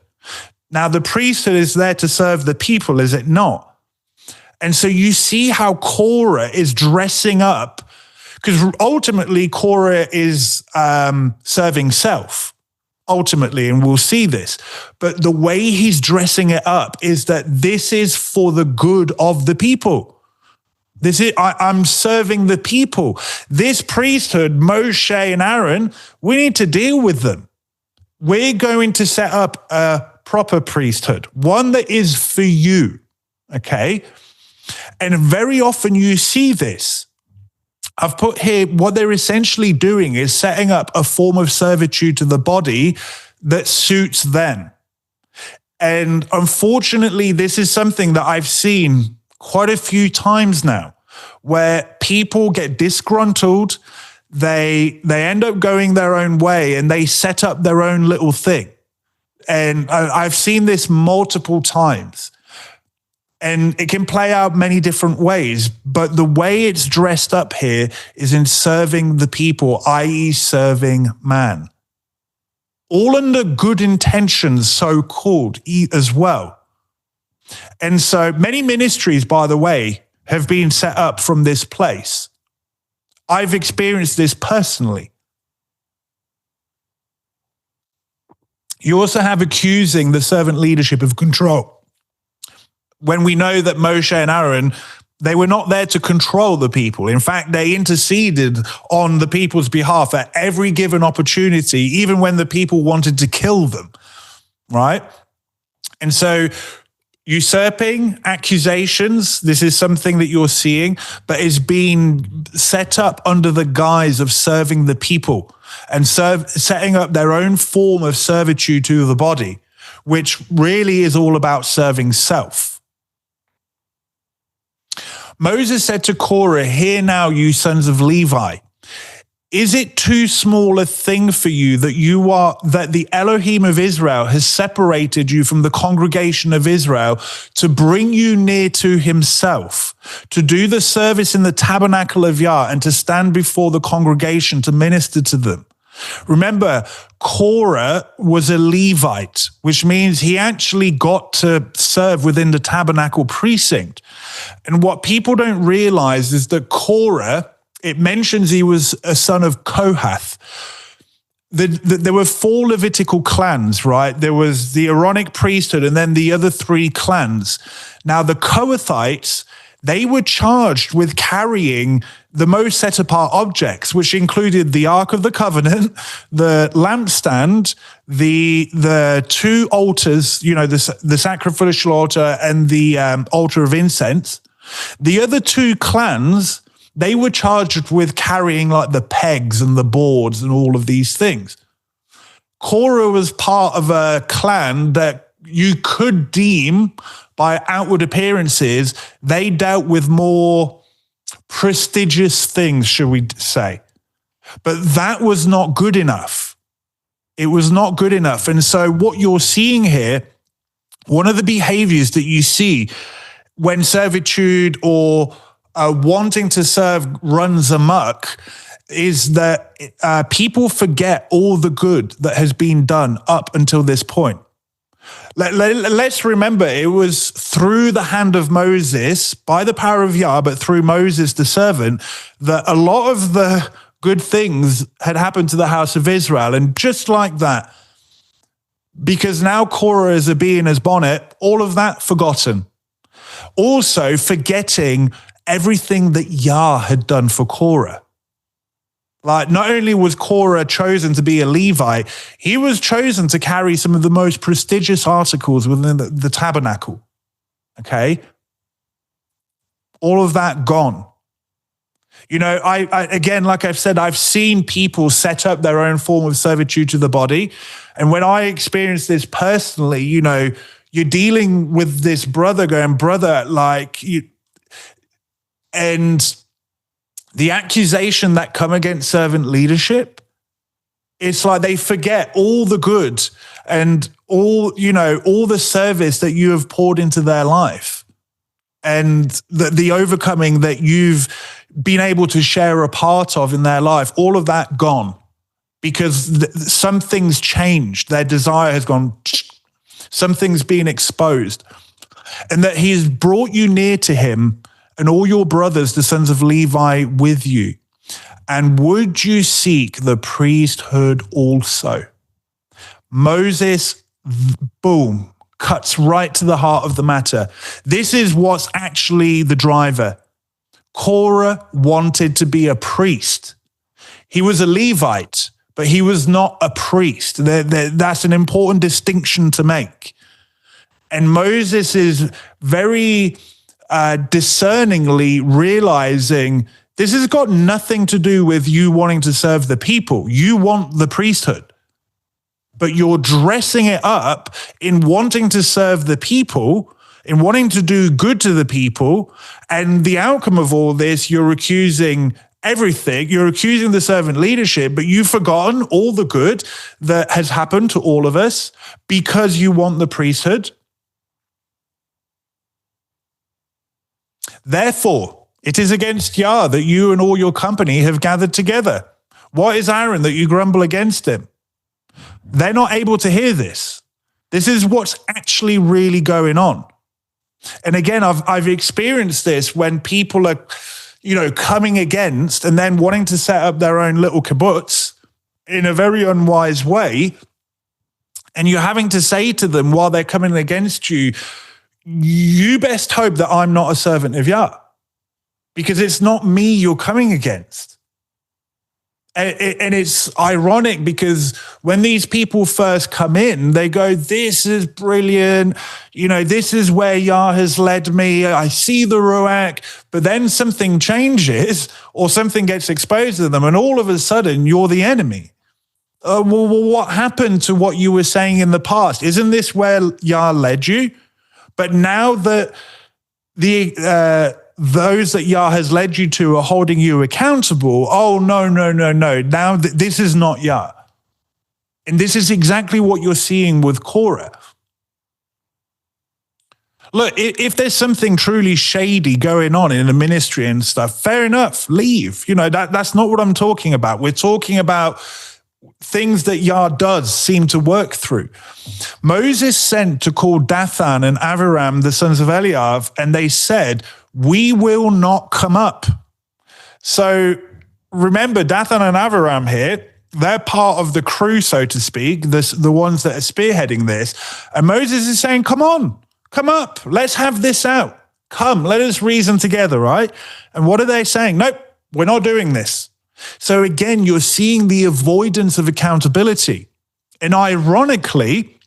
Now, the priesthood is there to serve the people, is it not? And so you see how Korah is dressing up, because ultimately Korah is serving self, ultimately, and we'll see this. But the way he's dressing it up is that this is for the good of the people. I'm serving the people. This priesthood, Moshe and Aaron, we need to deal with them. We're going to set up a proper priesthood, one that is for you, okay? And very often you see this. I've put here what they're essentially doing is setting up a form of servitude to the body that suits them. And unfortunately, this is something that I've seen quite a few times now, where people get disgruntled, they end up going their own way, and they set up their own little thing. And I've seen this multiple times. And it can play out many different ways, but the way it's dressed up here is in serving the people, i.e. serving man. All under good intentions, so-called, as well. And so many ministries, by the way, have been set up from this place. I've experienced this personally. You also have accusing the servant leadership of control. When we know that Moshe and Aaron, they were not there to control the people. In fact, they interceded on the people's behalf at every given opportunity, even when the people wanted to kill them, right? And so usurping accusations, this is something that you're seeing, but is being set up under the guise of serving the people and setting up their own form of servitude to the body, which really is all about serving self. Moses said to Korah, "Hear now, you sons of Levi, is it too small a thing for you that the Elohim of Israel has separated you from the congregation of Israel to bring you near to himself, to do the service in the tabernacle of Yah, and to stand before the congregation to minister to them?" Remember, Korah was a Levite, which means he actually got to serve within the tabernacle precinct. And what people don't realize is that Korah, it mentions he was a son of Kohath. There were 4 Levitical clans, right? There was the Aaronic priesthood and then the other 3 clans. Now, the Kohathites, they were charged with carrying the most set-apart objects, which included the Ark of the Covenant, the lampstand, the 2 altars, the sacrificial altar and the altar of incense. The other 2 clans, they were charged with carrying like the pegs and the boards and all of these things. Korah was part of a clan that you could deem, by outward appearances, they dealt with more prestigious things, should we say. But that was not good enough. It was not good enough. And so what you're seeing here, one of the behaviors that you see when servitude or wanting to serve runs amok is that people forget all the good that has been done up until this point. Let's remember, it was through the hand of Moses, by the power of Yah, but through Moses, the servant, that a lot of the good things had happened to the house of Israel. And just like that, because now Korah is a bee in his bonnet, all of that forgotten. Also forgetting everything that Yah had done for Korah. Like, not only was Korah chosen to be a Levite, he was chosen to carry some of the most prestigious articles within the tabernacle. Okay? All of that gone. I again, like I've said, I've seen people set up their own form of servitude to the body. And when I experienced this personally, you're dealing with this brother going, brother, and the accusation that come against servant leadership, it's like they forget all the good and all the service that you have poured into their life and the overcoming that you've been able to share a part of in their life, all of that gone because something's changed. Their desire has gone, something's been exposed, and that he has brought you near to him and all your brothers, the sons of Levi, with you. And would you seek the priesthood also? Moses, boom, cuts right to the heart of the matter. This is what's actually the driver. Korah wanted to be a priest. He was a Levite, but he was not a priest. That's an important distinction to make. And Moses is very discerningly realizing this has got nothing to do with you wanting to serve the people. You want the priesthood, but you're dressing it up in wanting to serve the people in wanting to do good to the people. And the outcome of all this, you're accusing everything. You're accusing the servant leadership, but you've forgotten all the good that has happened to all of us because you want the priesthood. Therefore, it is against Yah that you and all your company have gathered together. What is Aaron that you grumble against him? They're not able to hear this. This is what's actually really going on. And again, I've experienced this when people are, coming against and then wanting to set up their own little kibbutz in a very unwise way. And you're having to say to them while they're coming against you, you best hope that I'm not a servant of Yah, because it's not me you're coming against. And it's ironic because when these people first come in, they go, this is brilliant. This is where Yah has led me. I see the Ruach. But then something changes or something gets exposed to them. And all of a sudden, you're the enemy. Well, what happened to what you were saying in the past? Isn't this where Yah led you? But now that those that Yah has led you to are holding you accountable. Oh, no. Now this is not Yah. And this is exactly what you're seeing with Korah. Look, if there's something truly shady going on in the ministry and stuff, fair enough, leave. That's not what I'm talking about. We're talking about things that Yah does seem to work through. Moses sent to call Dathan and Abiram, the sons of Eliav, and they said, we will not come up. So remember, Dathan and Abiram here, they're part of the crew, so to speak, the ones that are spearheading this. And Moses is saying, come on, come up. Let's have this out. Come, let us reason together, right? And what are they saying? Nope, we're not doing this. So again, you're seeing the avoidance of accountability. And ironically,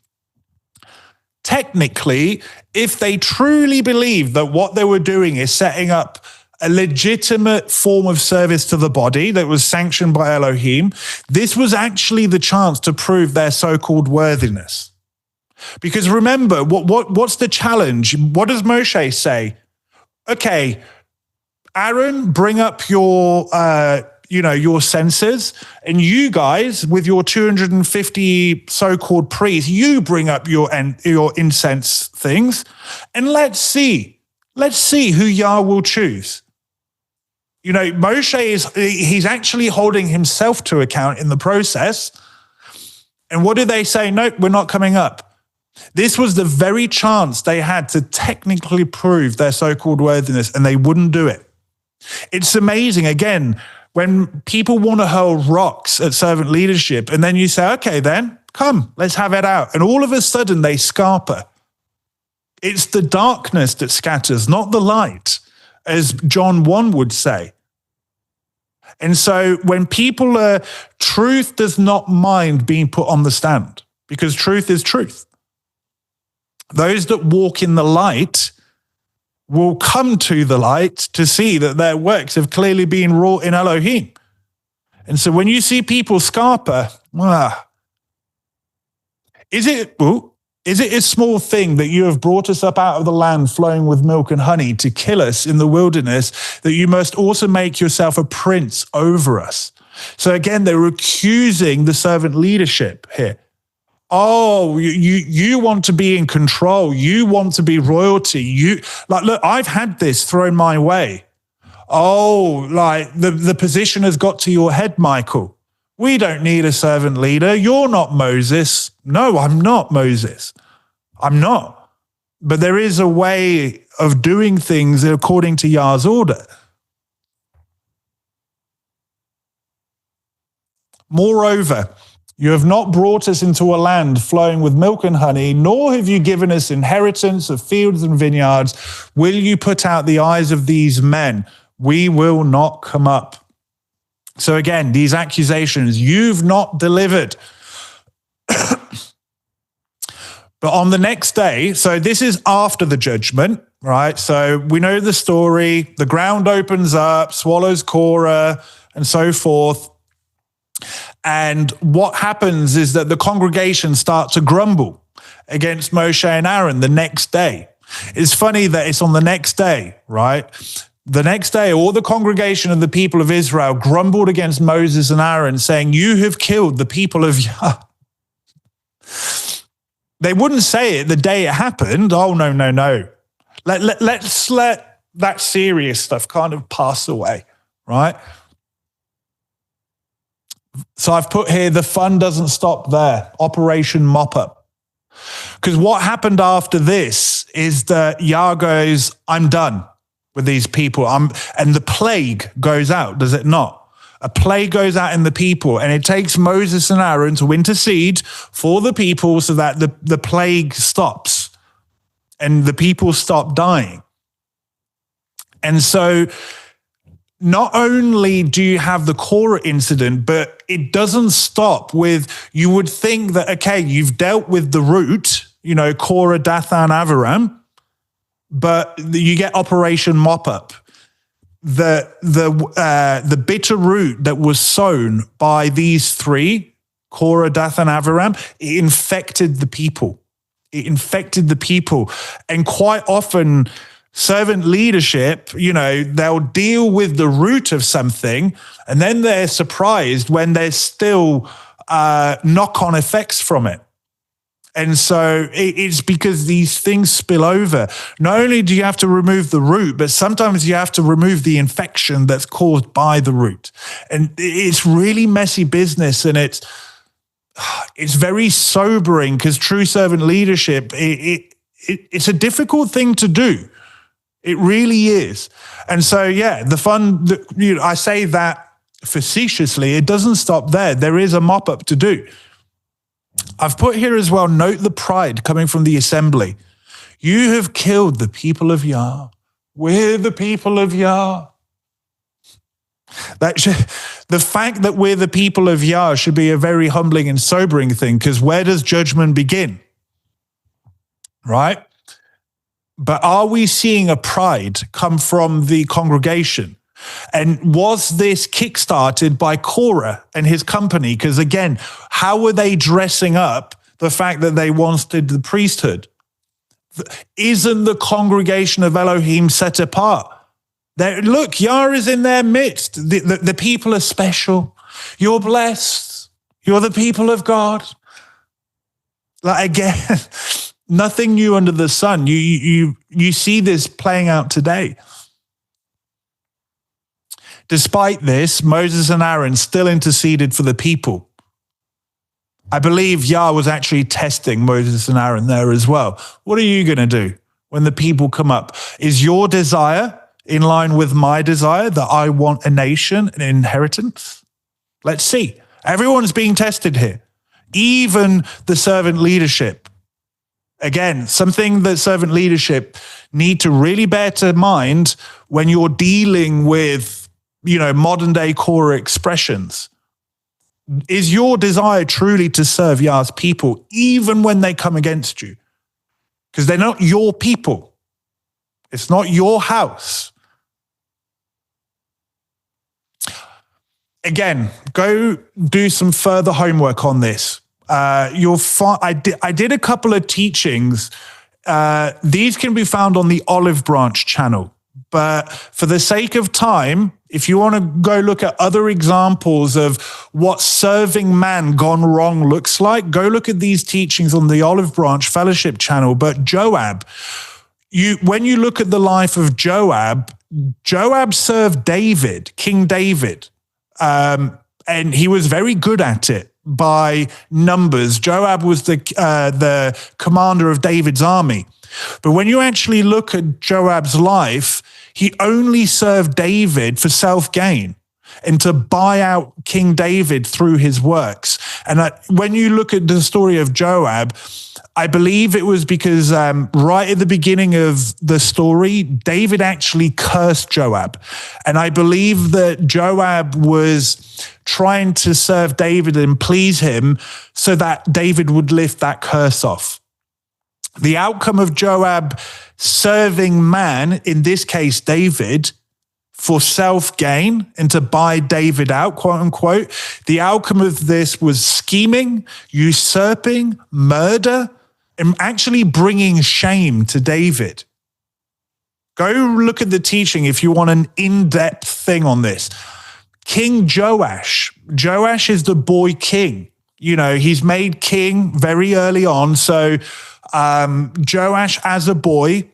technically, if they truly believed that what they were doing is setting up a legitimate form of service to the body that was sanctioned by Elohim, this was actually the chance to prove their so-called worthiness. Because remember, what's the challenge? What does Moshe say? Okay, Aaron, bring up your censers, and you guys with your 250 so-called priests, you bring up your incense things, and let's see who Yah will choose. Moshe he's actually holding himself to account in the process. And what do they say? Nope, we're not coming up. This was the very chance they had to technically prove their so-called worthiness, and they wouldn't do it. It's amazing, again, when people want to hurl rocks at servant leadership, and then you say, okay, then, come, let's have it out. And all of a sudden, they scarper. It's the darkness that scatters, not the light, as John 1 would say. And so when people truth does not mind being put on the stand, because truth is truth. Those that walk in the light will come to the light to see that their works have clearly been wrought in Elohim. And so when you see people scarper, is it a small thing that you have brought us up out of the land flowing with milk and honey to kill us in the wilderness, that you must also make yourself a prince over us? So again, they're accusing the servant leadership here. Oh, you want to be in control. You want to be royalty. Look, I've had this thrown my way. Oh, the position has got to your head, Michael. We don't need a servant leader. You're not Moses. No, I'm not Moses. I'm not. But there is a way of doing things according to Yah's order. Moreover, you have not brought us into a land flowing with milk and honey, nor have you given us inheritance of fields and vineyards. Will you put out the eyes of these men? We will not come up. So again, these accusations, you've not delivered. But on the next day, so this is after the judgment, right? So we know the story. The ground opens up, swallows Korah, and so forth. And what happens is that the congregation start to grumble against Moshe and Aaron the next day. It's funny that it's on the next day, right? The next day, all the congregation of the people of Israel grumbled against Moses and Aaron, saying, "You have killed the people of Yah." They wouldn't say it the day it happened. Oh, no, no, no. Let's let that serious stuff kind of pass away, right? So I've put here, the fun doesn't stop there. Operation Mop Up. Because what happened after this is that Yah goes, "I'm done with these people." And the plague goes out, does it not? A plague goes out in the people, and it takes Moses and Aaron to intercede for the people so that the plague stops and the people stop dying. And so not only do you have the Korah incident, but it doesn't stop with, you would think that, okay, you've dealt with the root, Korah, Dathan, Aviram, but you get Operation Mop Up. The bitter root that was sown by these three, Korah, Dathan, Aviram, it infected the people. It infected the people. And quite often, servant leadership, they'll deal with the root of something, and then they're surprised when there's still knock-on effects from it. And so it's because these things spill over. Not only do you have to remove the root, but sometimes you have to remove the infection that's caused by the root. And it's really messy business, and it's very sobering, because true servant leadership, it's a difficult thing to do. It really is. And so, yeah, the fun, I say that facetiously, it doesn't stop there. There is a mop up to do. I've put here as well, note the pride coming from the assembly. You have killed the people of Yah. We're the people of Yah. The fact that we're the people of Yah should be a very humbling and sobering thing, because where does judgment begin? Right? But are we seeing a pride come from the congregation? And was this kickstarted by Korah and his company? Because again, how were they dressing up the fact that they wanted the priesthood? Isn't the congregation of Elohim set apart? Look, Yah is in their midst. The people are special. You're blessed. You're the people of God. Like, again, nothing new under the sun. You see this playing out today. Despite this, Moses and Aaron still interceded for the people. I believe Yah was actually testing Moses and Aaron there as well. What are you going to do when the people come up? Is your desire in line with my desire that I want a nation, an inheritance? Let's see. Everyone's being tested here, even the servant leadership. Again, something that servant leadership need to really bear to mind when you're dealing with modern day Korah expressions. Is your desire truly to serve Yah's people, even when they come against you? Because they're not your people. It's not your house. Again, go do some further homework on this. You'll find I did a couple of teachings. These can be found on the Olive Branch channel. But for the sake of time, if you want to go look at other examples of what serving man gone wrong looks like, go look at these teachings on the Olive Branch Fellowship channel. But Joab, when you look at the life of Joab served David, King David, and he was very good at it by numbers. Joab was the commander of David's army. But when you actually look at Joab's life, he only served David for self-gain and to buy out King David through his works. And when you look at the story of Joab, I believe it was because right at the beginning of the story, David actually cursed Joab. And I believe that Joab was trying to serve David and please him so that David would lift that curse off. The outcome of Joab serving man, in this case David, for self-gain and to buy David out, quote unquote, the outcome of this was scheming, usurping, murder, and actually bringing shame to David. Go look at the teaching if you want an in-depth thing on this. King Joash. Joash is the boy king. You know, he's made king very early on. So Joash, as a boy,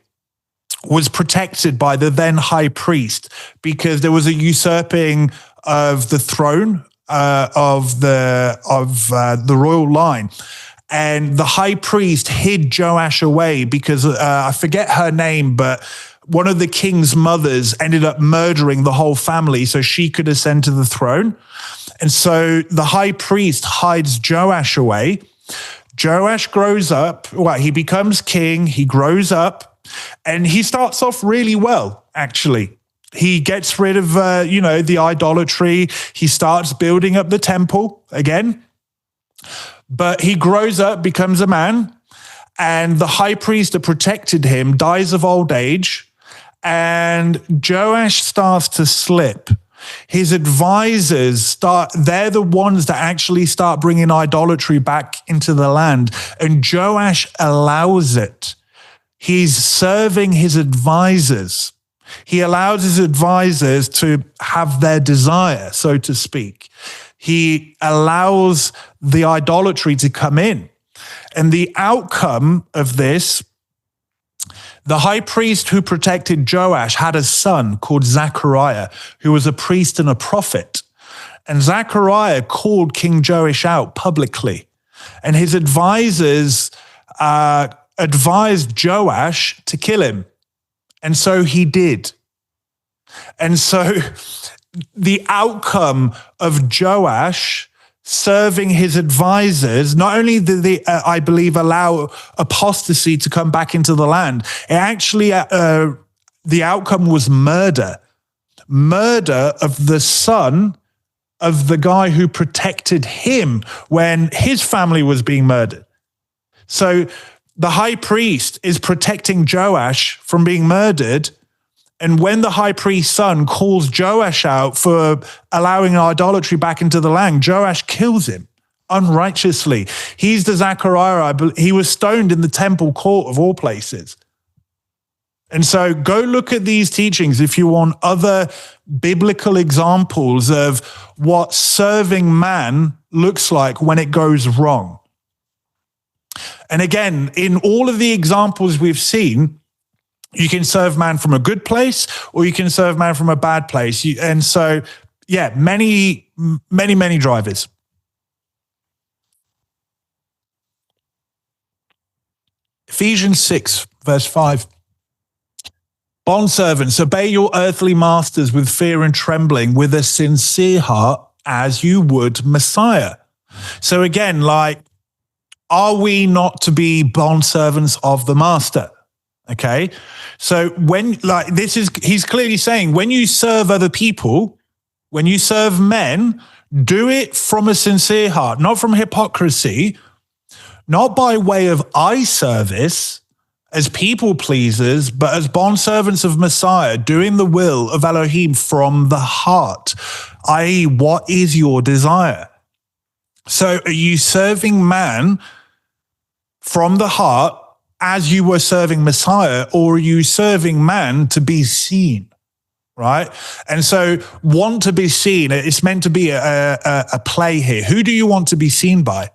was protected by the then high priest because there was a usurping of the throne of the royal line. And the high priest hid Joash away because I forget her name, but one of the king's mothers ended up murdering the whole family so she could ascend to the throne. And so the high priest hides Joash away. Joash grows up. Well, he becomes king. He grows up and he starts off really well, actually. He gets rid of, the idolatry. He starts building up the temple again. But he grows up, becomes a man, and the high priest that protected him dies of old age. And Joash starts to slip. His advisors they're the ones that actually start bringing idolatry back into the land. And Joash allows it. He's serving his advisors. He allows his advisors to have their desire, so to speak. He allows the idolatry to come in. And the outcome of this, the high priest who protected Joash had a son called Zechariah, who was a priest and a prophet. And Zechariah called King Joash out publicly. And his advisors advised Joash to kill him. And so he did. And so the outcome of Joash serving his advisors, not only did they, I believe, allow apostasy to come back into the land, it actually, the outcome was murder. Murder of the son of the guy who protected him when his family was being murdered. So the high priest is protecting Joash from being murdered. And when the high priest's son calls Joash out for allowing idolatry back into the land, Joash kills him unrighteously. He's the Zechariah. He was stoned in the temple court of all places. And so go look at these teachings if you want other biblical examples of what serving man looks like when it goes wrong. And again, in all of the examples we've seen, you can serve man from a good place or you can serve man from a bad place. And so, yeah, many drivers. Ephesians 6, verse 5. Bondservants, obey your earthly masters with fear and trembling, with a sincere heart, as you would Messiah. So again, are we not to be bondservants of the master? Okay. So he's clearly saying, when you serve other people, when you serve men, do it from a sincere heart, not from hypocrisy, not by way of eye service as people pleasers, but as bondservants of Messiah, doing the will of Elohim from the heart, i.e., what is your desire? So are you serving man from the heart as you were serving Messiah, or are you serving man to be seen, right? And so want to be seen, it's meant to be a play here. Who do you want to be seen by?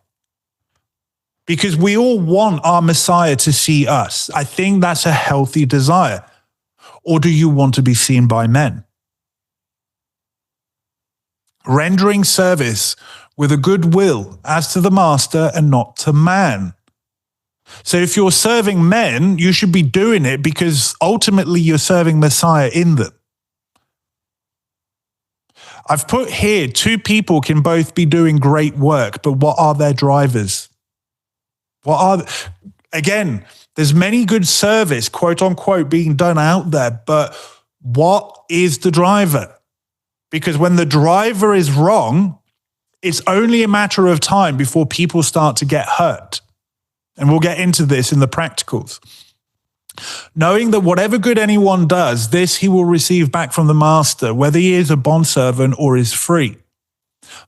Because we all want our Messiah to see us. I think that's a healthy desire. Or do you want to be seen by men? Rendering service with a good will as to the master and not to man. So if you're serving men, you should be doing it because ultimately you're serving Messiah in them. I've put here, two people can both be doing great work, but what are their drivers? Again, there's many good service, quote unquote, being done out there, but what is the driver? Because when the driver is wrong, it's only a matter of time before people start to get hurt. And we'll get into this in the practicals. Knowing that whatever good anyone does, this he will receive back from the master, whether he is a bondservant or is free.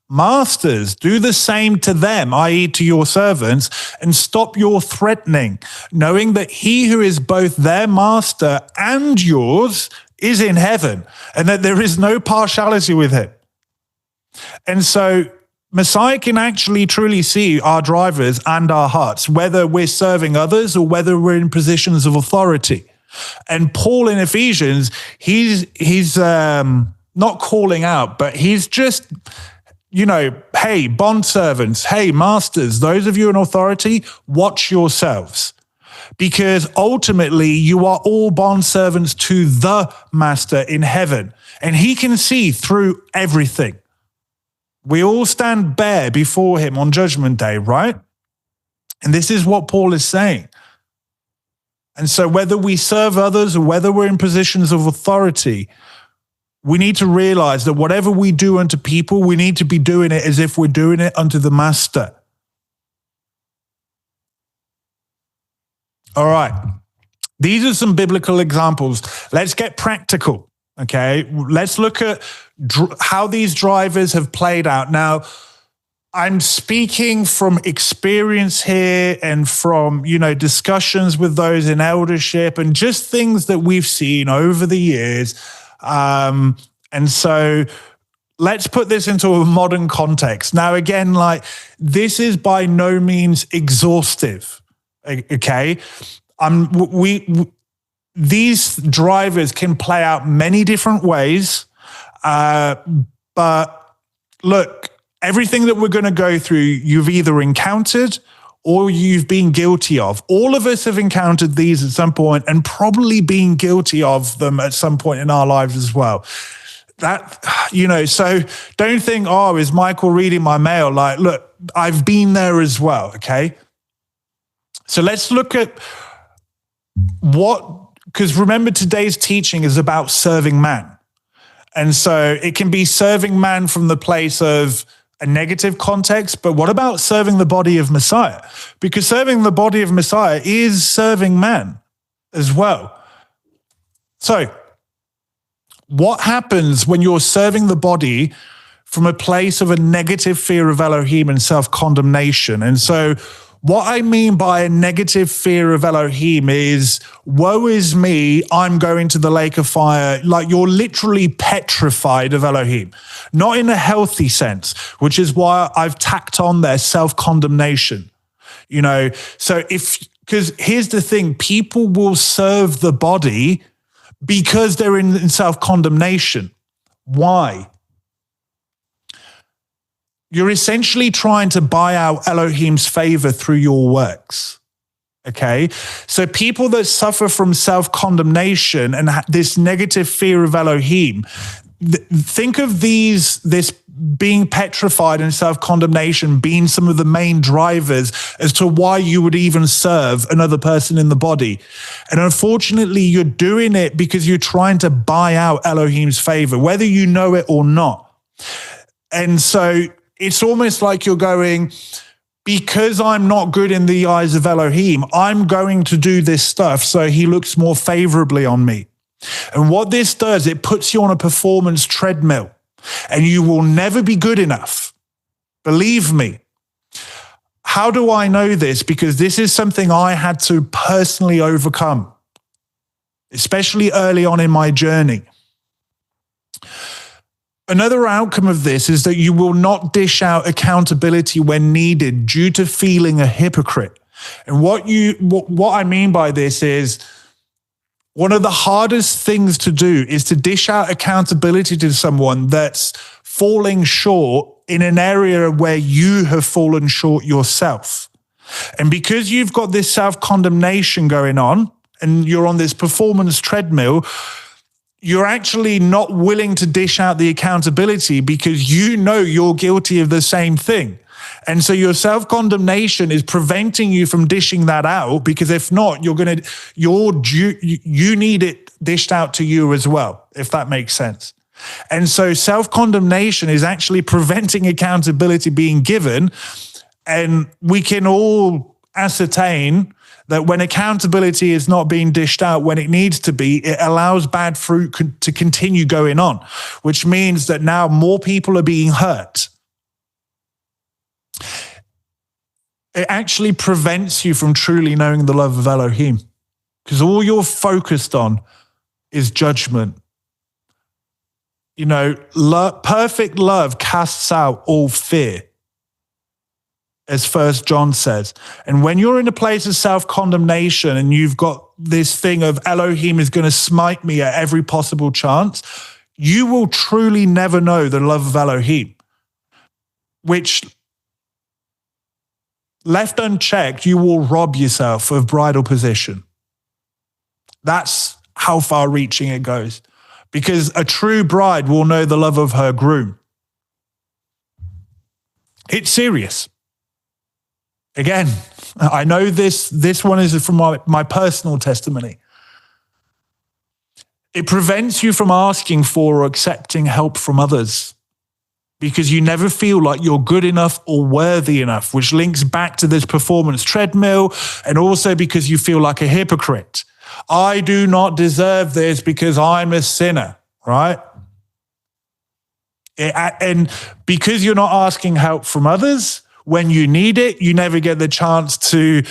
Masters, do the same to them, i.e. to your servants, and stop your threatening, knowing that he who is both their master and yours is in heaven, and that there is no partiality with him. And so Messiah can actually truly see our drivers and our hearts, whether we're serving others or whether we're in positions of authority. And Paul in Ephesians, he's not calling out, but he's just, hey, bondservants, hey, masters, those of you in authority, watch yourselves. Because ultimately you are all bondservants to the master in heaven. And he can see through everything. We all stand bare before him on Judgment Day, right? And this is what Paul is saying. And so whether we serve others or whether we're in positions of authority, we need to realize that whatever we do unto people, we need to be doing it as if we're doing it unto the master. All right. These are some biblical examples. Let's get practical, okay? Let's look at how these drivers have played out. Now, I'm speaking from experience here and from, discussions with those in eldership and just things that we've seen over the years. And so let's put this into a modern context. Now, again, this is by no means exhaustive, okay? These drivers can play out many different ways, but look, everything that we're going to go through, you've either encountered or you've been guilty of. All of us have encountered these at some point and probably been guilty of them at some point in our lives as well. So don't think, is Michael reading my mail? Look, I've been there as well, okay? So let's look at because remember today's teaching is about serving man. And so it can be serving man from the place of a negative context, but what about serving the body of Messiah? Because serving the body of Messiah is serving man as well. So what happens when you're serving the body from a place of a negative fear of Elohim and self-condemnation? And so what I mean by a negative fear of Elohim is, woe is me, I'm going to the lake of fire. You're literally petrified of Elohim, not in a healthy sense, which is why I've tacked on there self-condemnation. Because here's the thing, people will serve the body because they're in self-condemnation. Why? You're essentially trying to buy out Elohim's favor through your works, okay? So people that suffer from self-condemnation and this negative fear of Elohim, think of this being petrified and self-condemnation being some of the main drivers as to why you would even serve another person in the body. And unfortunately, you're doing it because you're trying to buy out Elohim's favor, whether you know it or not. And so it's almost like you're going, because I'm not good in the eyes of Elohim, I'm going to do this stuff so he looks more favorably on me. And what this does, it puts you on a performance treadmill and you will never be good enough. Believe me. How do I know this? Because this is something I had to personally overcome, especially early on in my journey. Another outcome of this is that you will not dish out accountability when needed due to feeling a hypocrite. And what I mean by this is, one of the hardest things to do is to dish out accountability to someone that's falling short in an area where you have fallen short yourself. And because you've got this self-condemnation going on and you're on this performance treadmill, you're actually not willing to dish out the accountability because you know you're guilty of the same thing. And so your self-condemnation is preventing you from dishing that out, because if not, you need it dished out to you as well, if that makes sense. And so self-condemnation is actually preventing accountability being given. And we can all ascertain that when accountability is not being dished out when it needs to be, it allows bad fruit to continue going on, which means that now more people are being hurt. it actually prevents you from truly knowing the love of Elohim, because all you're focused on is judgment. You know, perfect love casts out all fear, as 1 John says. And when you're in a place of self-condemnation and you've got this thing of Elohim is going to smite me at every possible chance, you will truly never know the love of Elohim, which, left unchecked, you will rob yourself of bridal position. That's how far-reaching it goes. Because a true bride will know the love of her groom. It's serious. Again, I know this one is from my personal testimony. It prevents you from asking for or accepting help from others, because you never feel like you're good enough or worthy enough, which links back to this performance treadmill, and also because you feel like a hypocrite. I do not deserve this because I'm a sinner, right? And because you're not asking help from others when you need it, you never get the chance to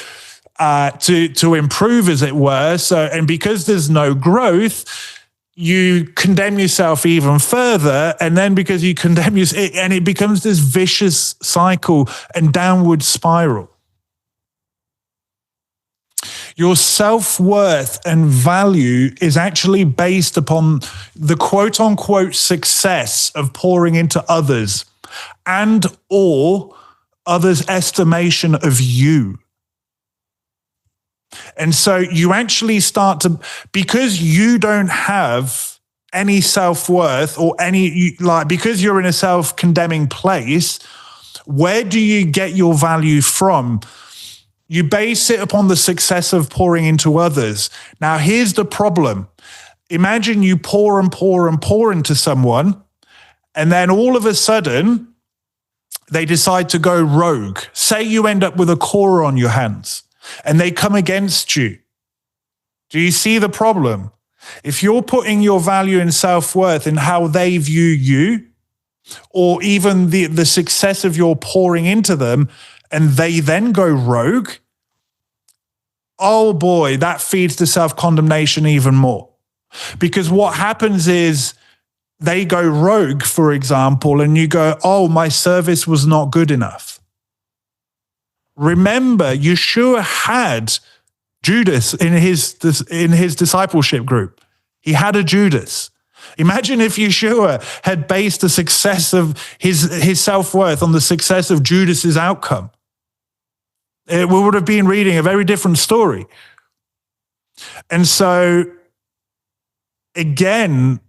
improve, as it were. So, and because there's no growth, you condemn yourself even further. And then because you condemn yourself, and it becomes this vicious cycle and downward spiral. Your self-worth and value is actually based upon the quote-unquote success of pouring into others and or others' estimation of you. And so you actually start to, because you don't have any self-worth or because you're in a self-condemning place, where do you get your value from? You base it upon the success of pouring into others. Now, here's the problem. Imagine you pour and pour and pour into someone, and then all of a sudden, they decide to go rogue. Say you end up with a Korah on your hands, and they come against you. Do you see the problem? If you're putting your value and self-worth in how they view you, or even the success of your pouring into them, and they then go rogue, oh boy, that feeds to self-condemnation even more. Because what happens is they go rogue, for example, and you go, oh, my service was not good enough. Remember, Yeshua had Judas in his discipleship group. He had a Judas. Imagine if Yeshua had based the success of his self-worth on the success of Judas's outcome. We would have been reading a very different story. And so, when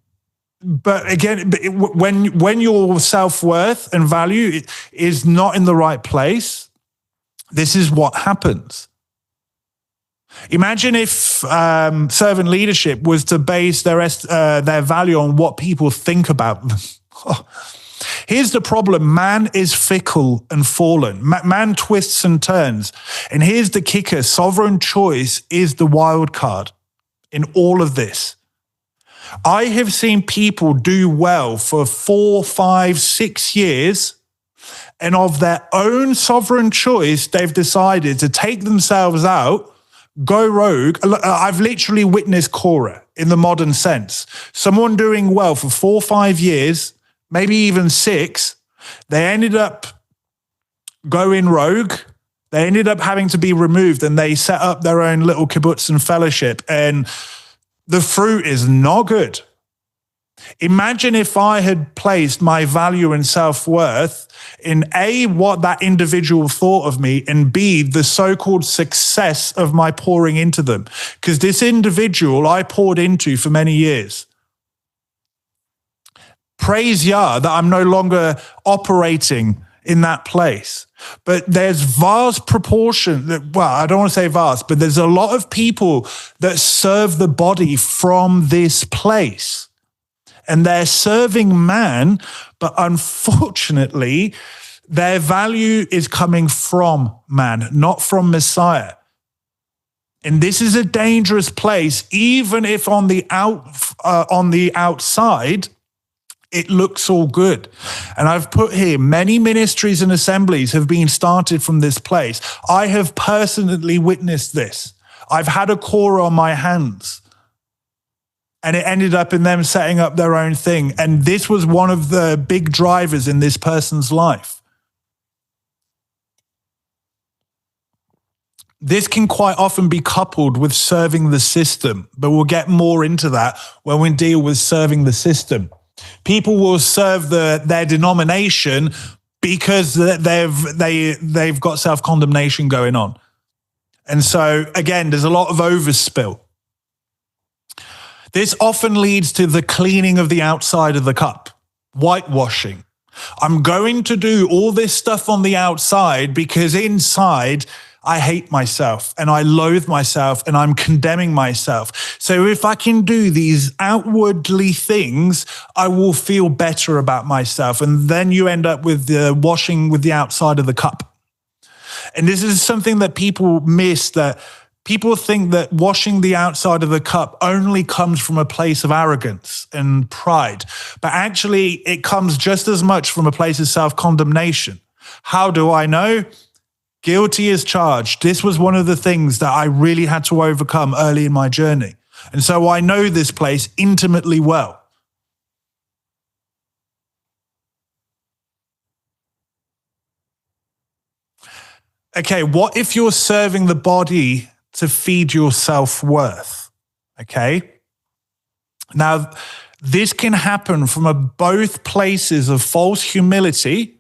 your self-worth and value is not in the right place, this is what happens. Imagine if servant leadership was to base their value on what people think about them. Here's the problem. Man is fickle and fallen. Man twists and turns. And here's the kicker. Sovereign choice is the wild card in all of this. I have seen people do well for 4, 5, 6 years, and of their own sovereign choice, they've decided to take themselves out, go rogue. I've literally witnessed Korah in the modern sense. Someone doing well for 4 or 5 years, maybe even 6, they ended up going rogue. They ended up having to be removed, and they set up their own little kibbutz and fellowship, and the fruit is not good. Imagine if I had placed my value and self-worth in A, what that individual thought of me, and B, the so-called success of my pouring into them. Because this individual I poured into for many years. Praise Yah that I'm no longer operating in that place. But there's vast proportion, I don't want to say vast, but there's a lot of people that serve the body from this place. And they're serving man, but unfortunately, their value is coming from man, not from Messiah. And this is a dangerous place, even if on the outside, it looks all good. And I've put here, many ministries and assemblies have been started from this place. I have personally witnessed this. I've had a core on my hands. And it ended up in them setting up their own thing. And this was one of the big drivers in this person's life. This can quite often be coupled with serving the system, but we'll get more into that when we deal with serving the system. People will serve their denomination because they've got self-condemnation going on. And so, again, there's a lot of overspill. This often leads to the cleaning of the outside of the cup, whitewashing. I'm going to do all this stuff on the outside because inside I hate myself and I loathe myself and I'm condemning myself. So if I can do these outwardly things, I will feel better about myself. And then you end up with the washing with the outside of the cup. And this is something that people miss, that people think that washing the outside of the cup only comes from a place of arrogance and pride. But actually, it comes just as much from a place of self-condemnation. How do I know? Guilty as charged. This was one of the things that I really had to overcome early in my journey. And so I know this place intimately well. Okay, what if you're serving the body to feed your self-worth? Okay. Now, this can happen from both places of false humility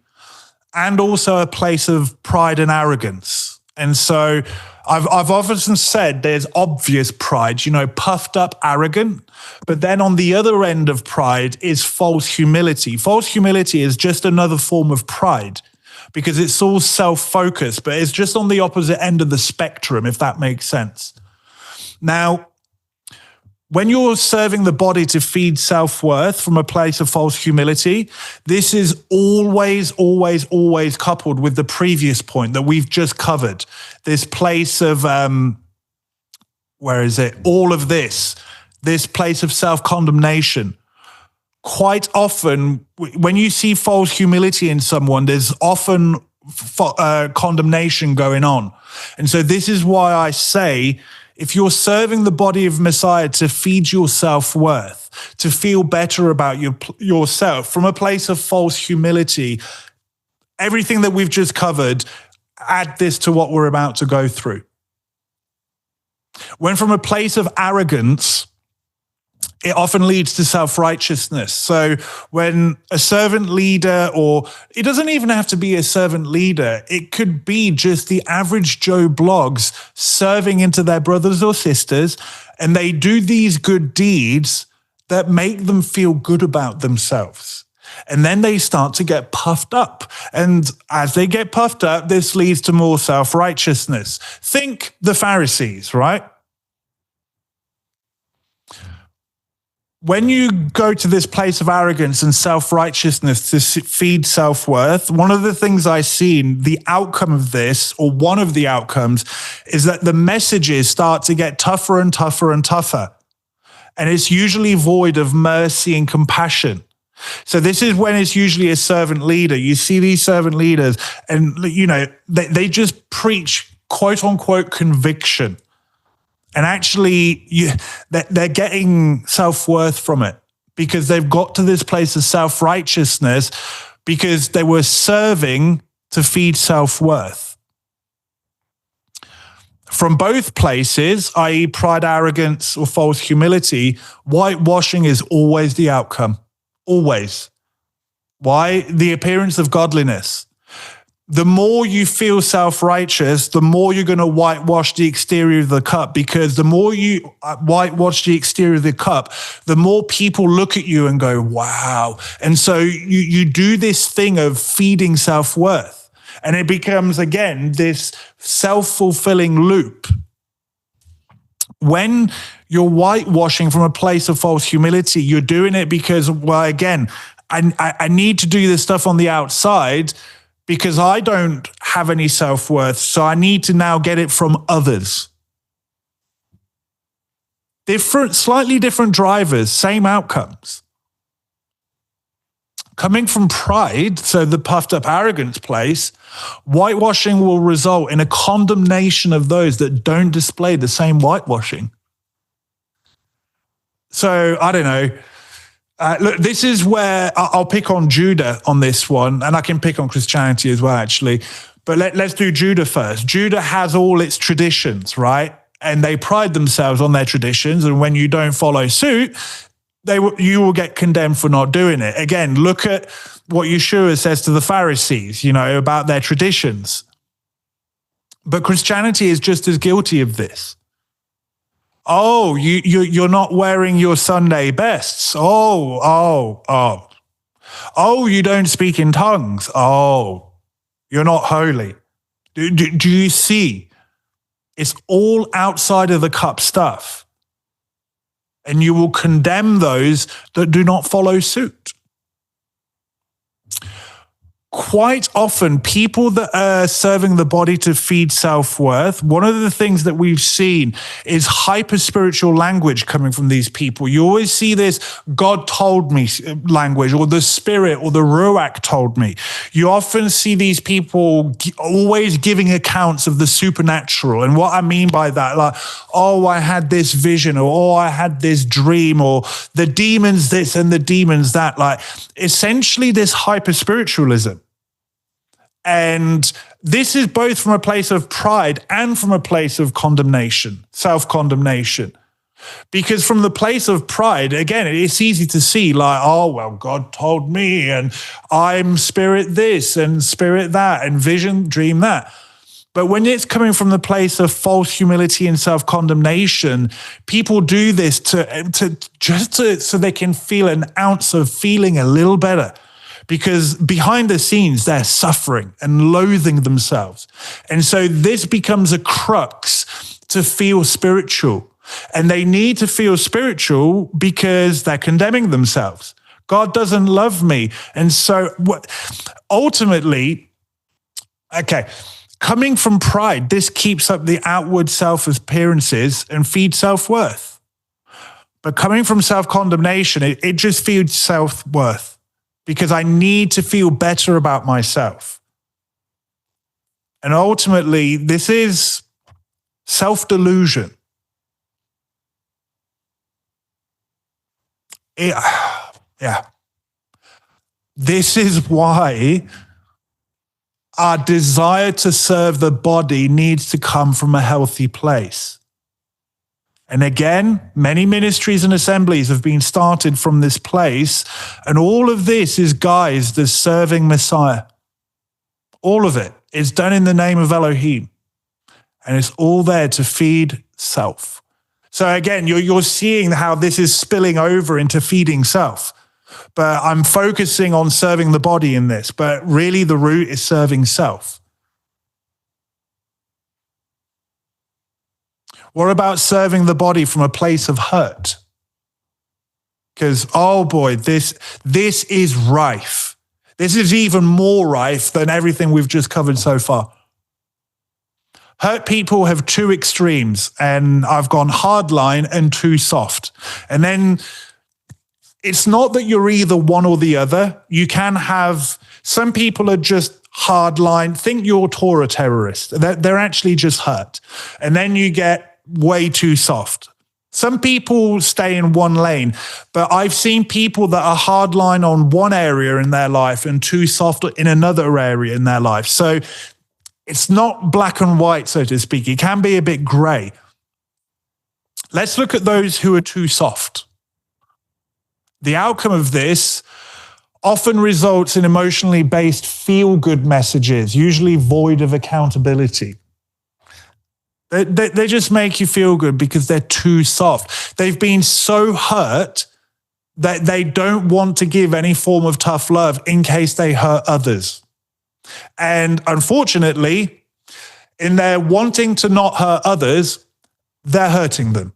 and also a place of pride and arrogance. And so I've often said there's obvious pride, puffed up, arrogant. But then on the other end of pride is false humility. False humility is just another form of pride because it's all self-focused, but it's just on the opposite end of the spectrum, if that makes sense. Now, when you're serving the body to feed self-worth from a place of false humility, this is always, always, always coupled with the previous point that we've just covered. This place of, all of this place of self-condemnation. Quite often, when you see false humility in someone, there's often condemnation going on. And so this is why I say, if you're serving the body of Messiah to feed your self-worth, to feel better about yourself from a place of false humility, everything that we've just covered, add this to what we're about to go through. When from a place of arrogance, it often leads to self-righteousness. So when a servant leader, or it doesn't even have to be a servant leader, it could be just the average Joe blogs serving into their brothers or sisters, and they do these good deeds that make them feel good about themselves. And then they start to get puffed up. And as they get puffed up, this leads to more self-righteousness. Think the Pharisees, right? When you go to this place of arrogance and self-righteousness to feed self-worth, one of the things I've seen, the outcome of this, or one of the outcomes, is that the messages start to get tougher and tougher and tougher. And it's usually void of mercy and compassion. So this is when it's usually a servant leader. You see these servant leaders and, they just preach quote unquote conviction. And actually, they're getting self-worth from it because they've got to this place of self-righteousness because they were serving to feed self-worth. From both places, i.e. pride, arrogance, or false humility, whitewashing is always the outcome. Always. Why? The appearance of godliness. The more you feel self-righteous, the more you're going to whitewash the exterior of the cup, because the more you whitewash the exterior of the cup, the more people look at you and go, wow. And so you do this thing of feeding self-worth, and it becomes, again, this self-fulfilling loop. When you're whitewashing from a place of false humility, you're doing it because, well, again, I need to do this stuff on the outside because I don't have any self-worth, so I need to now get it from others. Slightly different drivers, same outcomes. Coming from pride, so the puffed up arrogance place, whitewashing will result in a condemnation of those that don't display the same whitewashing. So I don't know. Look, this is where I'll pick on Judah on this one, and I can pick on Christianity as well, actually. But let's do Judah first. Judah has all its traditions, right? And they pride themselves on their traditions. And when you don't follow suit, you will get condemned for not doing it. Again, look at what Yeshua says to the Pharisees, about their traditions. But Christianity is just as guilty of this. Oh, you're not wearing your Sunday bests. Oh, you don't speak in tongues. Oh, you're not holy. Do you see? It's all outside of the cup stuff. And you will condemn those that do not follow suit. Quite often, people that are serving the body to feed self-worth, one of the things that we've seen is hyper-spiritual language coming from these people. You always see this God told me language, or the Spirit, or the Ruach told me. You often see these people always giving accounts of the supernatural. And what I mean by that, like, oh, I had this vision, or oh, I had this dream, or the demons this and the demons that. Like, essentially this hyper-spiritualism. And this is both from a place of pride and from a place of condemnation, self-condemnation. Because from the place of pride, again, it's easy to see like, oh, well, God told me, and I'm spirit this and spirit that, and vision, dream that. But when it's coming from the place of false humility and self-condemnation, people do this so they can feel an ounce of feeling a little better. Because behind the scenes, they're suffering and loathing themselves. And so this becomes a crux to feel spiritual. And they need to feel spiritual because they're condemning themselves. God doesn't love me. And so ultimately, coming from pride, this keeps up the outward self-appearances and feeds self-worth. But coming from self-condemnation, it just feeds self-worth. Because I need to feel better about myself. And ultimately, this is self-delusion. Yeah. This is why our desire to serve the body needs to come from a healthy place. And again, many ministries and assemblies have been started from this place. And all of this is guised as serving Messiah. All of it is done in the name of Elohim. And it's all there to feed self. So again, you're seeing how this is spilling over into feeding self. But I'm focusing on serving the body in this. But really the root is serving self. What about serving the body from a place of hurt? Because, oh boy, this is rife. This is even more rife than everything we've just covered so far. Hurt people have two extremes, and I've gone hard line and too soft. And then it's not that you're either one or the other. You can have, some people are just hard line. Think you're Torah terrorists. They're actually just hurt. And then you get way too soft. Some people stay in one lane, but I've seen people that are hardline on one area in their life and too soft in another area in their life. So it's not black and white, so to speak. It can be a bit gray. Let's look at those who are too soft. The outcome of this often results in emotionally based feel-good messages, usually void of accountability. They just make you feel good because they're too soft. They've been so hurt that they don't want to give any form of tough love in case they hurt others. And unfortunately, in their wanting to not hurt others, they're hurting them.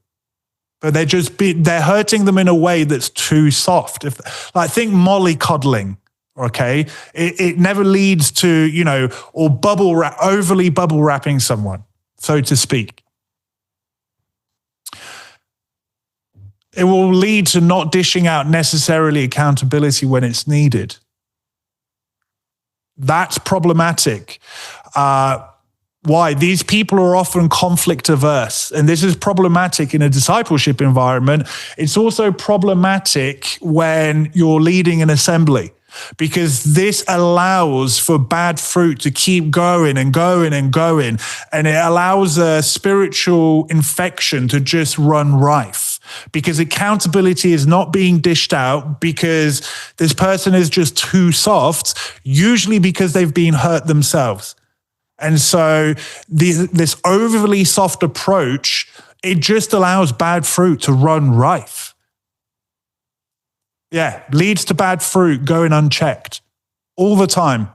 But they're hurting them in a way that's too soft. Think mollycoddling. Okay, it never leads to or overly bubble wrapping someone, so to speak. It will lead to not dishing out necessarily accountability when it's needed. That's problematic. Why? These people are often conflict averse, and this is problematic in a discipleship environment. It's also problematic when you're leading an assembly, because this allows for bad fruit to keep going and going and going, and it allows a spiritual infection to just run rife, because accountability is not being dished out because this person is just too soft, usually because they've been hurt themselves. And so this overly soft approach, it just allows bad fruit to run rife. Yeah, leads to bad fruit going unchecked all the time.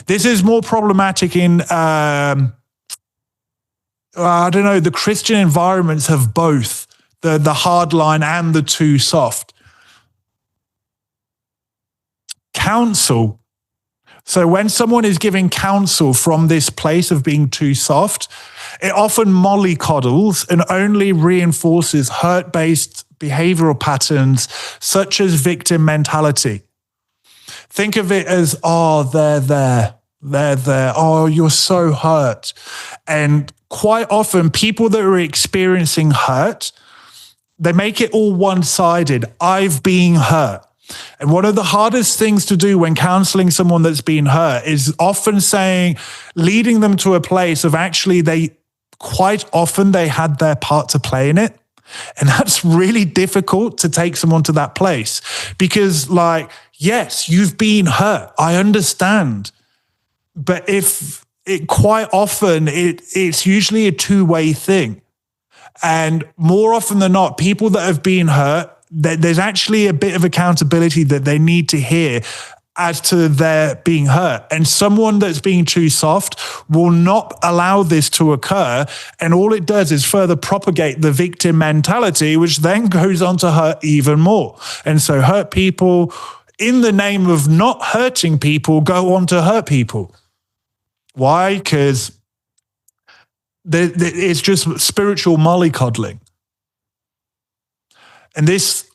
This is more problematic in, I don't know, the Christian environments have both, the hard line and the too soft. Counsel. So when someone is giving counsel from this place of being too soft, it often mollycoddles and only reinforces hurt-based behavioral patterns such as victim mentality. Think of it as, oh, they're there. Oh, you're so hurt. And quite often people that are experiencing hurt, they make it all one-sided. I've been hurt. And one of the hardest things to do when counseling someone that's been hurt is often leading them to a place of actually quite often they had their part to play in it. And that's really difficult to take someone to that place because, like, yes, you've been hurt. I understand. But quite often it's usually a two-way thing. And more often than not, people that have been hurt, there's actually a bit of accountability that they need to hear as to their being hurt. And someone that's being too soft will not allow this to occur. And all it does is further propagate the victim mentality, which then goes on to hurt even more. And so hurt people, in the name of not hurting people, go on to hurt people. Why? Because it's just spiritual mollycoddling. And this,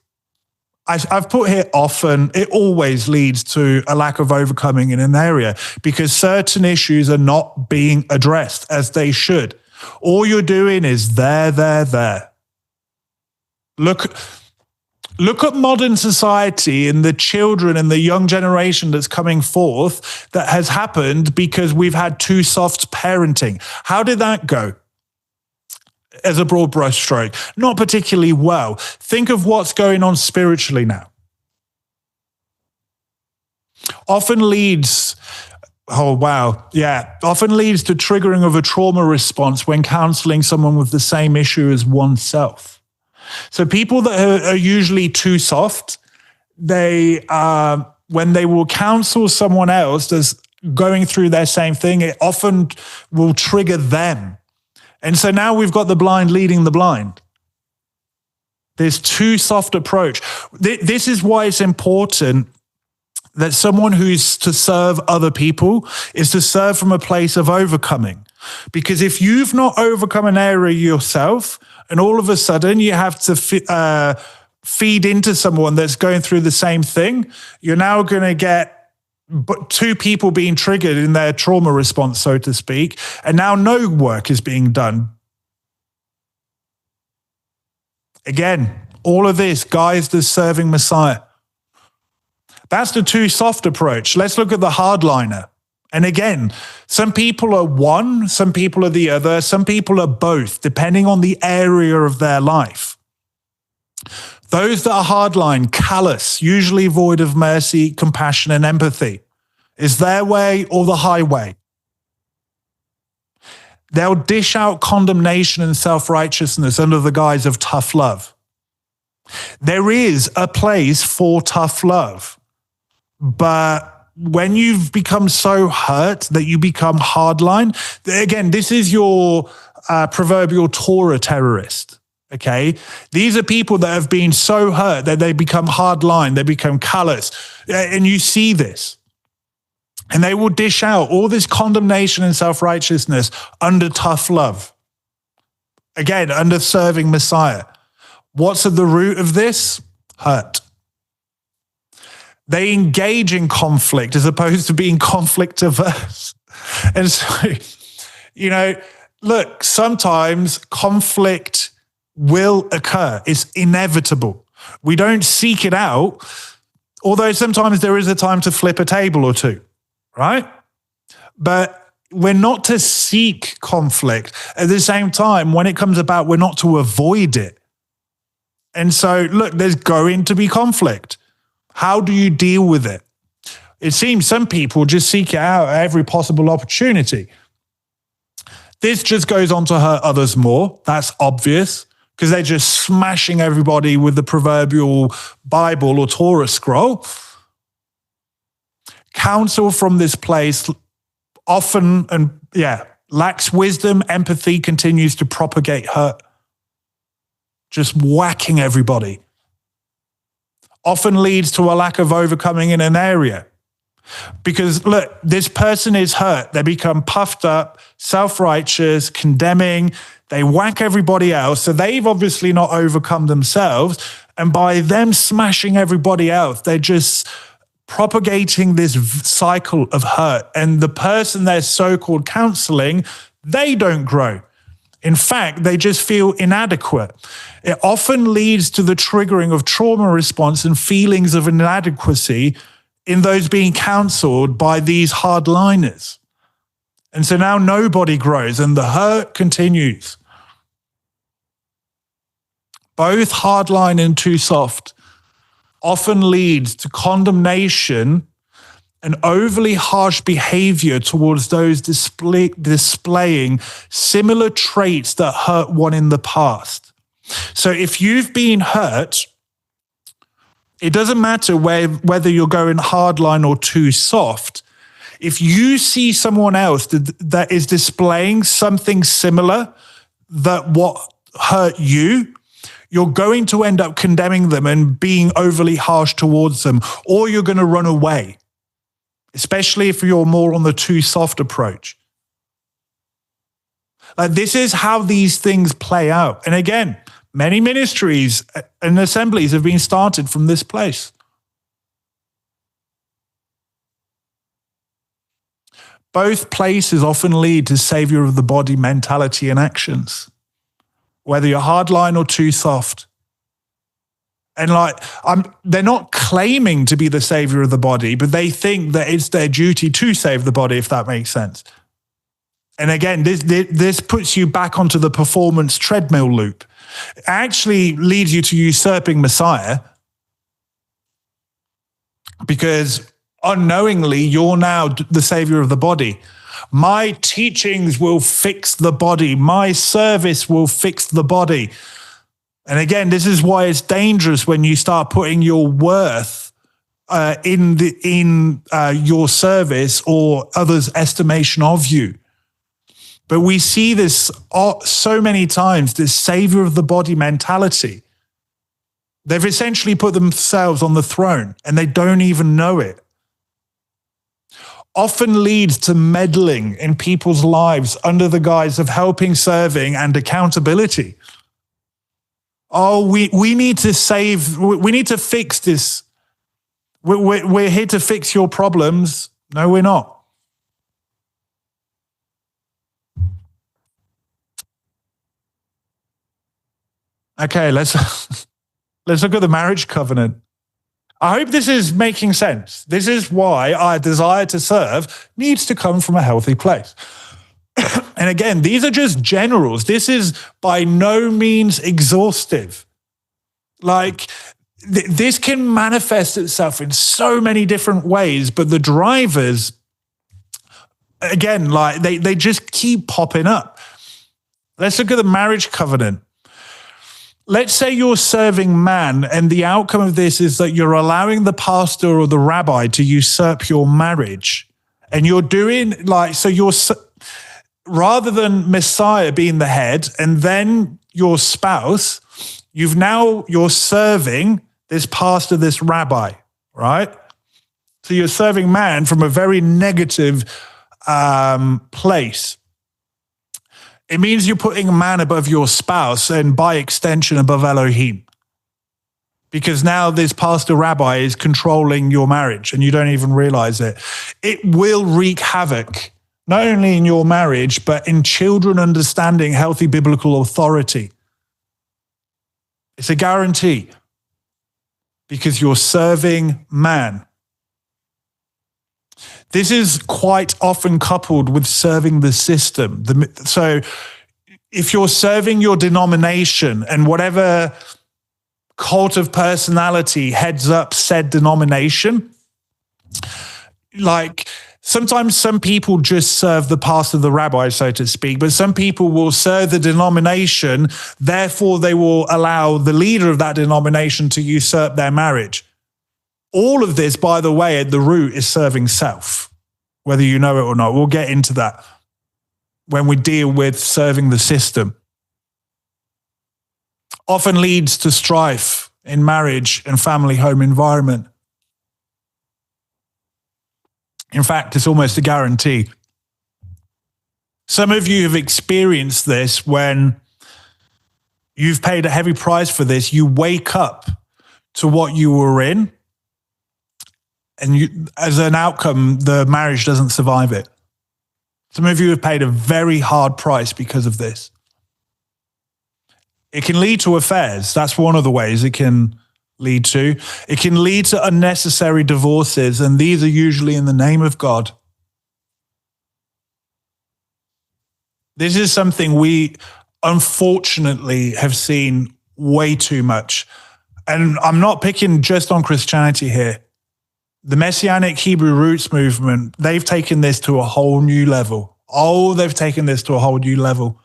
I've put here often, it always leads to a lack of overcoming in an area because certain issues are not being addressed as they should. All you're doing is there. Look at modern society and the children and the young generation that's coming forth that has happened because we've had too soft parenting. How did that go? As a broad brushstroke, not particularly well. Think of what's going on spiritually now. Often leads to triggering of a trauma response when counseling someone with the same issue as oneself. So people that are usually too soft, when they will counsel someone else that's going through their same thing, it often will trigger them. And so now we've got the blind leading the blind. There's too soft approach. This is why it's important that someone who's to serve other people is to serve from a place of overcoming. Because if you've not overcome an area yourself, and all of a sudden you have to feed into someone that's going through the same thing, you're now going to get two people being triggered in their trauma response, so to speak, and now no work is being done. Again, all of this guised as serving Messiah. That's the too soft approach. Let's look at the hardliner. And again, some people are one, some people are the other, some people are both, depending on the area of their life. Those that are hardline, callous, usually void of mercy, compassion, and empathy, is their way or the highway. They'll dish out condemnation and self-righteousness under the guise of tough love. There is a place for tough love, but when you've become so hurt that you become hardline, again, this is your proverbial Torah terrorist. Okay, these are people that have been so hurt that they become hardline, they become callous, and you see this. And they will dish out all this condemnation and self-righteousness under tough love. Again, under serving Messiah. What's at the root of this? Hurt. They engage in conflict as opposed to being conflict averse. And so, look, sometimes conflict will occur. It's inevitable. We don't seek it out, although sometimes there is a time to flip a table or two, right? But we're not to seek conflict. At the same time, when it comes about, we're not to avoid it. And so, look, there's going to be conflict. How do you deal with it? It seems some people just seek it out at every possible opportunity. This just goes on to hurt others more. That's obvious, because they're just smashing everybody with the proverbial Bible or Torah scroll. Counsel from this place often lacks wisdom, empathy, continues to propagate hurt. Just whacking everybody. Often leads to a lack of overcoming in an area. Because look, this person is hurt. They become puffed up, self-righteous, condemning. They whack everybody else. So they've obviously not overcome themselves. And by them smashing everybody else, they're just propagating this cycle of hurt. And the person they're so-called counseling, they don't grow. In fact, they just feel inadequate. It often leads to the triggering of trauma response and feelings of inadequacy in those being counseled by these hardliners. And so now nobody grows and the hurt continues. Both hardline and too soft often leads to condemnation and overly harsh behavior towards those displaying similar traits that hurt one in the past. So if you've been hurt, it doesn't matter whether you're going hardline or too soft. If you see someone else that is displaying something similar that what hurt you, you're going to end up condemning them and being overly harsh towards them, or you're going to run away, especially if you're more on the too soft approach. This is how these things play out. And again, many ministries and assemblies have been started from this place. Both places often lead to savior of the body mentality and actions, whether you're hardline or too soft. And they're not claiming to be the savior of the body, but they think that it's their duty to save the body, if that makes sense. And again, this puts you back onto the performance treadmill loop. It actually leads you to usurping Messiah, because unknowingly you're now the savior of the body. My teachings will fix the body. My service will fix the body. And again, this is why it's dangerous when you start putting your worth in your service or others' estimation of you. But we see this so many times, this savior of the body mentality. They've essentially put themselves on the throne and they don't even know it. Often leads to meddling in people's lives under the guise of helping, serving, and accountability. Oh, we need to save, we need to fix this. We're here to fix your problems. No, we're not. Okay, let's look at the marriage covenant. I hope this is making sense. This is why our desire to serve needs to come from a healthy place. And again, these are just generals. This is by no means exhaustive. This can manifest itself in so many different ways, but the drivers, again, they just keep popping up. Let's look at the marriage covenant. Let's say you're serving man, and the outcome of this is that you're allowing the pastor or the rabbi to usurp your marriage. And you're doing rather than Messiah being the head and then your spouse, you're serving this pastor, this rabbi, right? So you're serving man from a very negative place. It means you're putting man above your spouse and by extension above Elohim. because now this pastor rabbi is controlling your marriage and you don't even realize it. It will wreak havoc, not only in your marriage, but in children understanding healthy biblical authority. It's a guarantee, because you're serving man. This is quite often coupled with serving the system. So if you're serving your denomination and whatever cult of personality heads up said denomination, like sometimes some people just serve the pastor, the rabbi, so to speak, but some people will serve the denomination, therefore they will allow the leader of that denomination to usurp their marriage. All of this, by the way, at the root is serving self, whether you know it or not. We'll get into that when we deal with serving the system. Often leads to strife in marriage and family home environment. In fact, it's almost a guarantee. Some of you have experienced this when you've paid a heavy price for this. You wake up to what you were in, and as an outcome, the marriage doesn't survive it. Some of you have paid a very hard price because of this. It can lead to affairs. That's one of the ways it can lead to. It can lead to unnecessary divorces, and these are usually in the name of God. This is something we unfortunately have seen way too much. And I'm not picking just on Christianity here. The Messianic Hebrew Roots movement, they've taken this to a whole new level. They've taken this to a whole new level.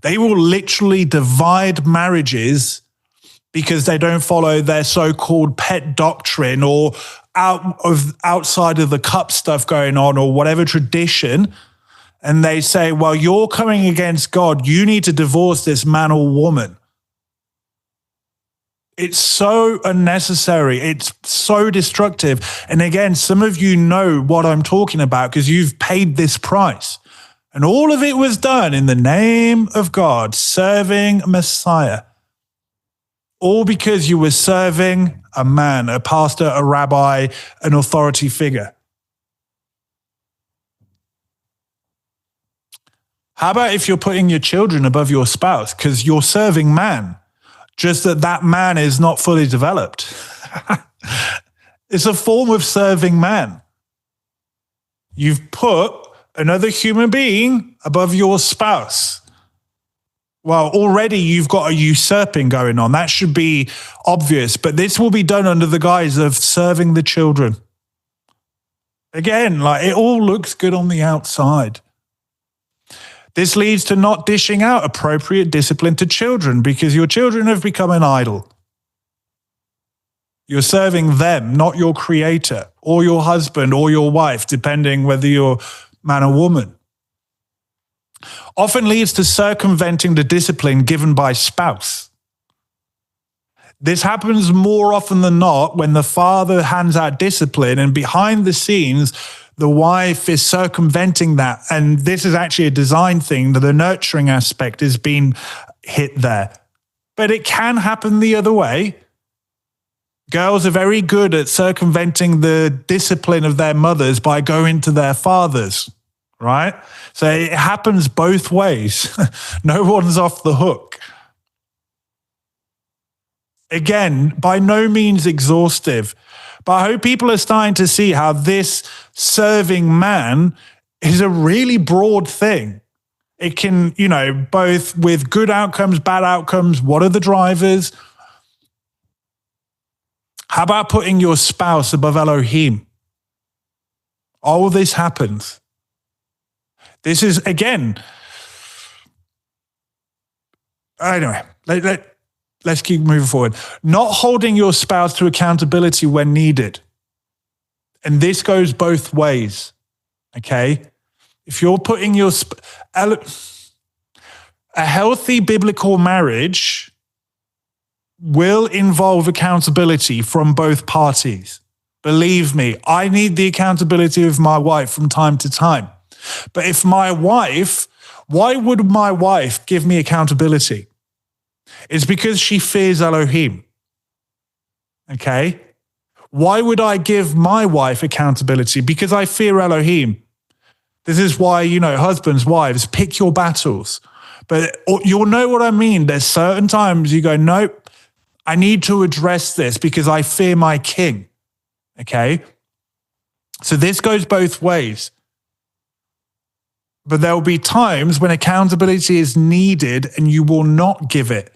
They will literally divide marriages because they don't follow their so-called pet doctrine or outside of the cup stuff going on or whatever tradition. And they say, well, you're coming against God. You need to divorce this man or woman. It's so unnecessary. It's so destructive. And again, some of you know what I'm talking about because you've paid this price. And all of it was done in the name of God, serving Messiah. All because you were serving a man, a pastor, a rabbi, an authority figure. How about if you're putting your children above your spouse because you're serving man, just that man is not fully developed? It's a form of serving man. You've put another human being above your spouse. Well, already you've got a usurping going on. That should be obvious, but this will be done under the guise of serving the children. Again, like it all looks good on the outside. This leads to not dishing out appropriate discipline to children because your children have become an idol. You're serving them, not your creator or your husband or your wife, depending whether you're man or woman. Often leads to circumventing the discipline given by spouse. This happens more often than not when the father hands out discipline and behind the scenes, the wife is circumventing that. And this is actually a design thing that the nurturing aspect is being hit there. But it can happen the other way. Girls are very good at circumventing the discipline of their mothers by going to their fathers, right? So it happens both ways. No one's off the hook. Again, by no means exhaustive, but I hope people are starting to see how this serving man is a really broad thing. It can, both with good outcomes, bad outcomes. What are the drivers? How about putting your spouse above Elohim? All this happens. This is, again, anyway, let's keep moving forward. Not holding your spouse to accountability when needed. And this goes both ways, okay? If you're putting a healthy biblical marriage will involve accountability from both parties. Believe me, I need the accountability of my wife from time to time. But if why would my wife give me accountability? It's because she fears Elohim. Okay. Why would I give my wife accountability? Because I fear Elohim. This is why, husbands, wives, pick your battles. But you'll know what I mean. There's certain times you go, nope, I need to address this because I fear my king. Okay. So this goes both ways. But there will be times when accountability is needed and you will not give it.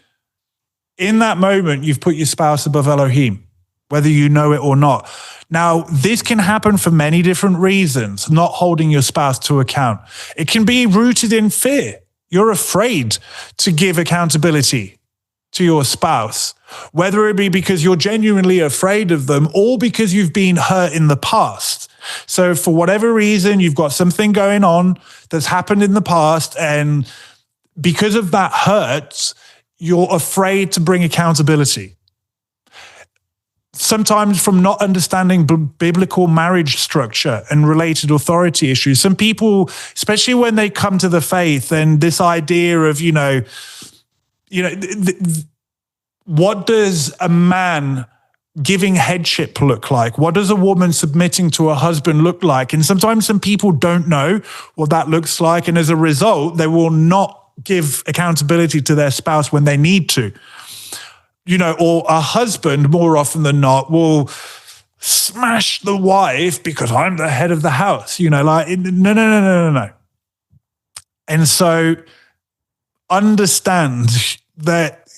In that moment, you've put your spouse above Elohim, whether you know it or not. Now, this can happen for many different reasons, not holding your spouse to account. It can be rooted in fear. You're afraid to give accountability to your spouse, whether it be because you're genuinely afraid of them or because you've been hurt in the past. So for whatever reason, you've got something going on that's happened in the past, and because of that hurt, you're afraid to bring accountability. Sometimes from not understanding biblical marriage structure and related authority issues. Some people, especially when they come to the faith, and this idea of, what does a man giving headship look like? What does a woman submitting to a husband look like? And sometimes some people don't know what that looks like. And as a result, they will not give accountability to their spouse when they need to. Or a husband, more often than not, will smash the wife because I'm the head of the house. No. And so understand that,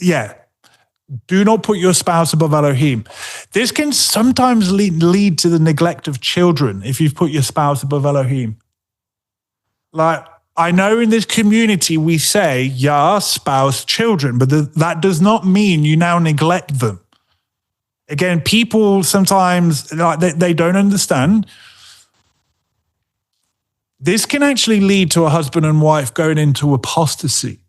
do not put your spouse above Elohim. This can sometimes lead to the neglect of children if you've put your spouse above Elohim. I know in this community we say, spouse, children, but that does not mean you now neglect them. Again, people sometimes, they don't understand. This can actually lead to a husband and wife going into apostasy.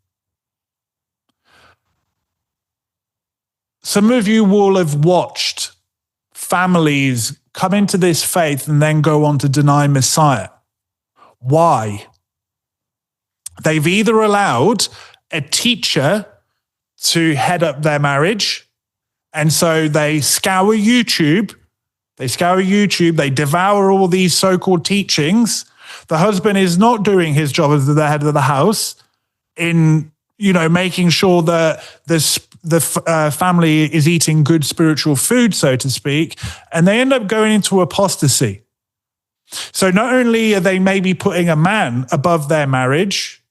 Some of you will have watched families come into this faith and then go on to deny Messiah. Why? They've either allowed a teacher to head up their marriage, and so they scour YouTube, they devour all these so-called teachings. The husband is not doing his job as the head of the house in, making sure that the family is eating good spiritual food, so to speak, and they end up going into apostasy. So not only are they maybe putting a man above their marriage,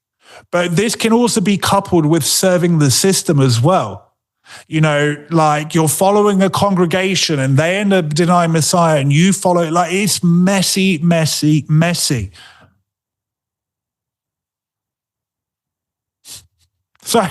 but this can also be coupled with serving the system as well. You're following a congregation and they end up denying Messiah and you follow it. It's messy, messy, messy. So,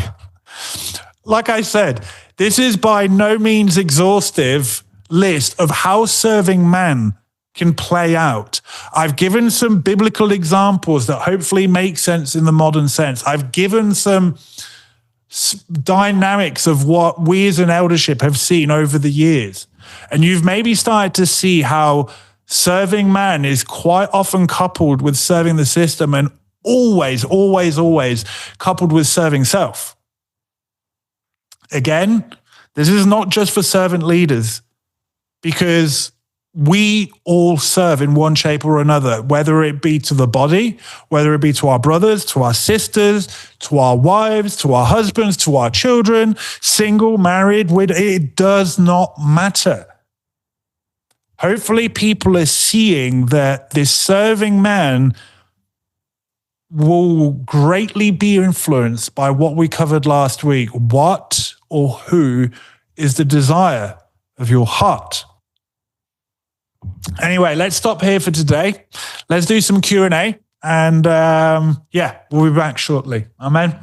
like I said, this is by no means exhaustive list of how serving man can play out. I've given some biblical examples that hopefully make sense in the modern sense. I've given some dynamics of what we as an eldership have seen over the years. And you've maybe started to see how serving man is quite often coupled with serving the system, and always coupled with serving self. Again, this is not just for servant leaders, because we all serve in one shape or another, whether it be to the body, whether it be to our brothers, to our sisters, to our wives, to our husbands, to our children, single, married, it does not matter. Hopefully people are seeing that this serving man will greatly be influenced by what we covered last week. What or who is the desire of your heart? Anyway, let's stop here for today. Let's do some Q&A. And we'll be back shortly. Amen.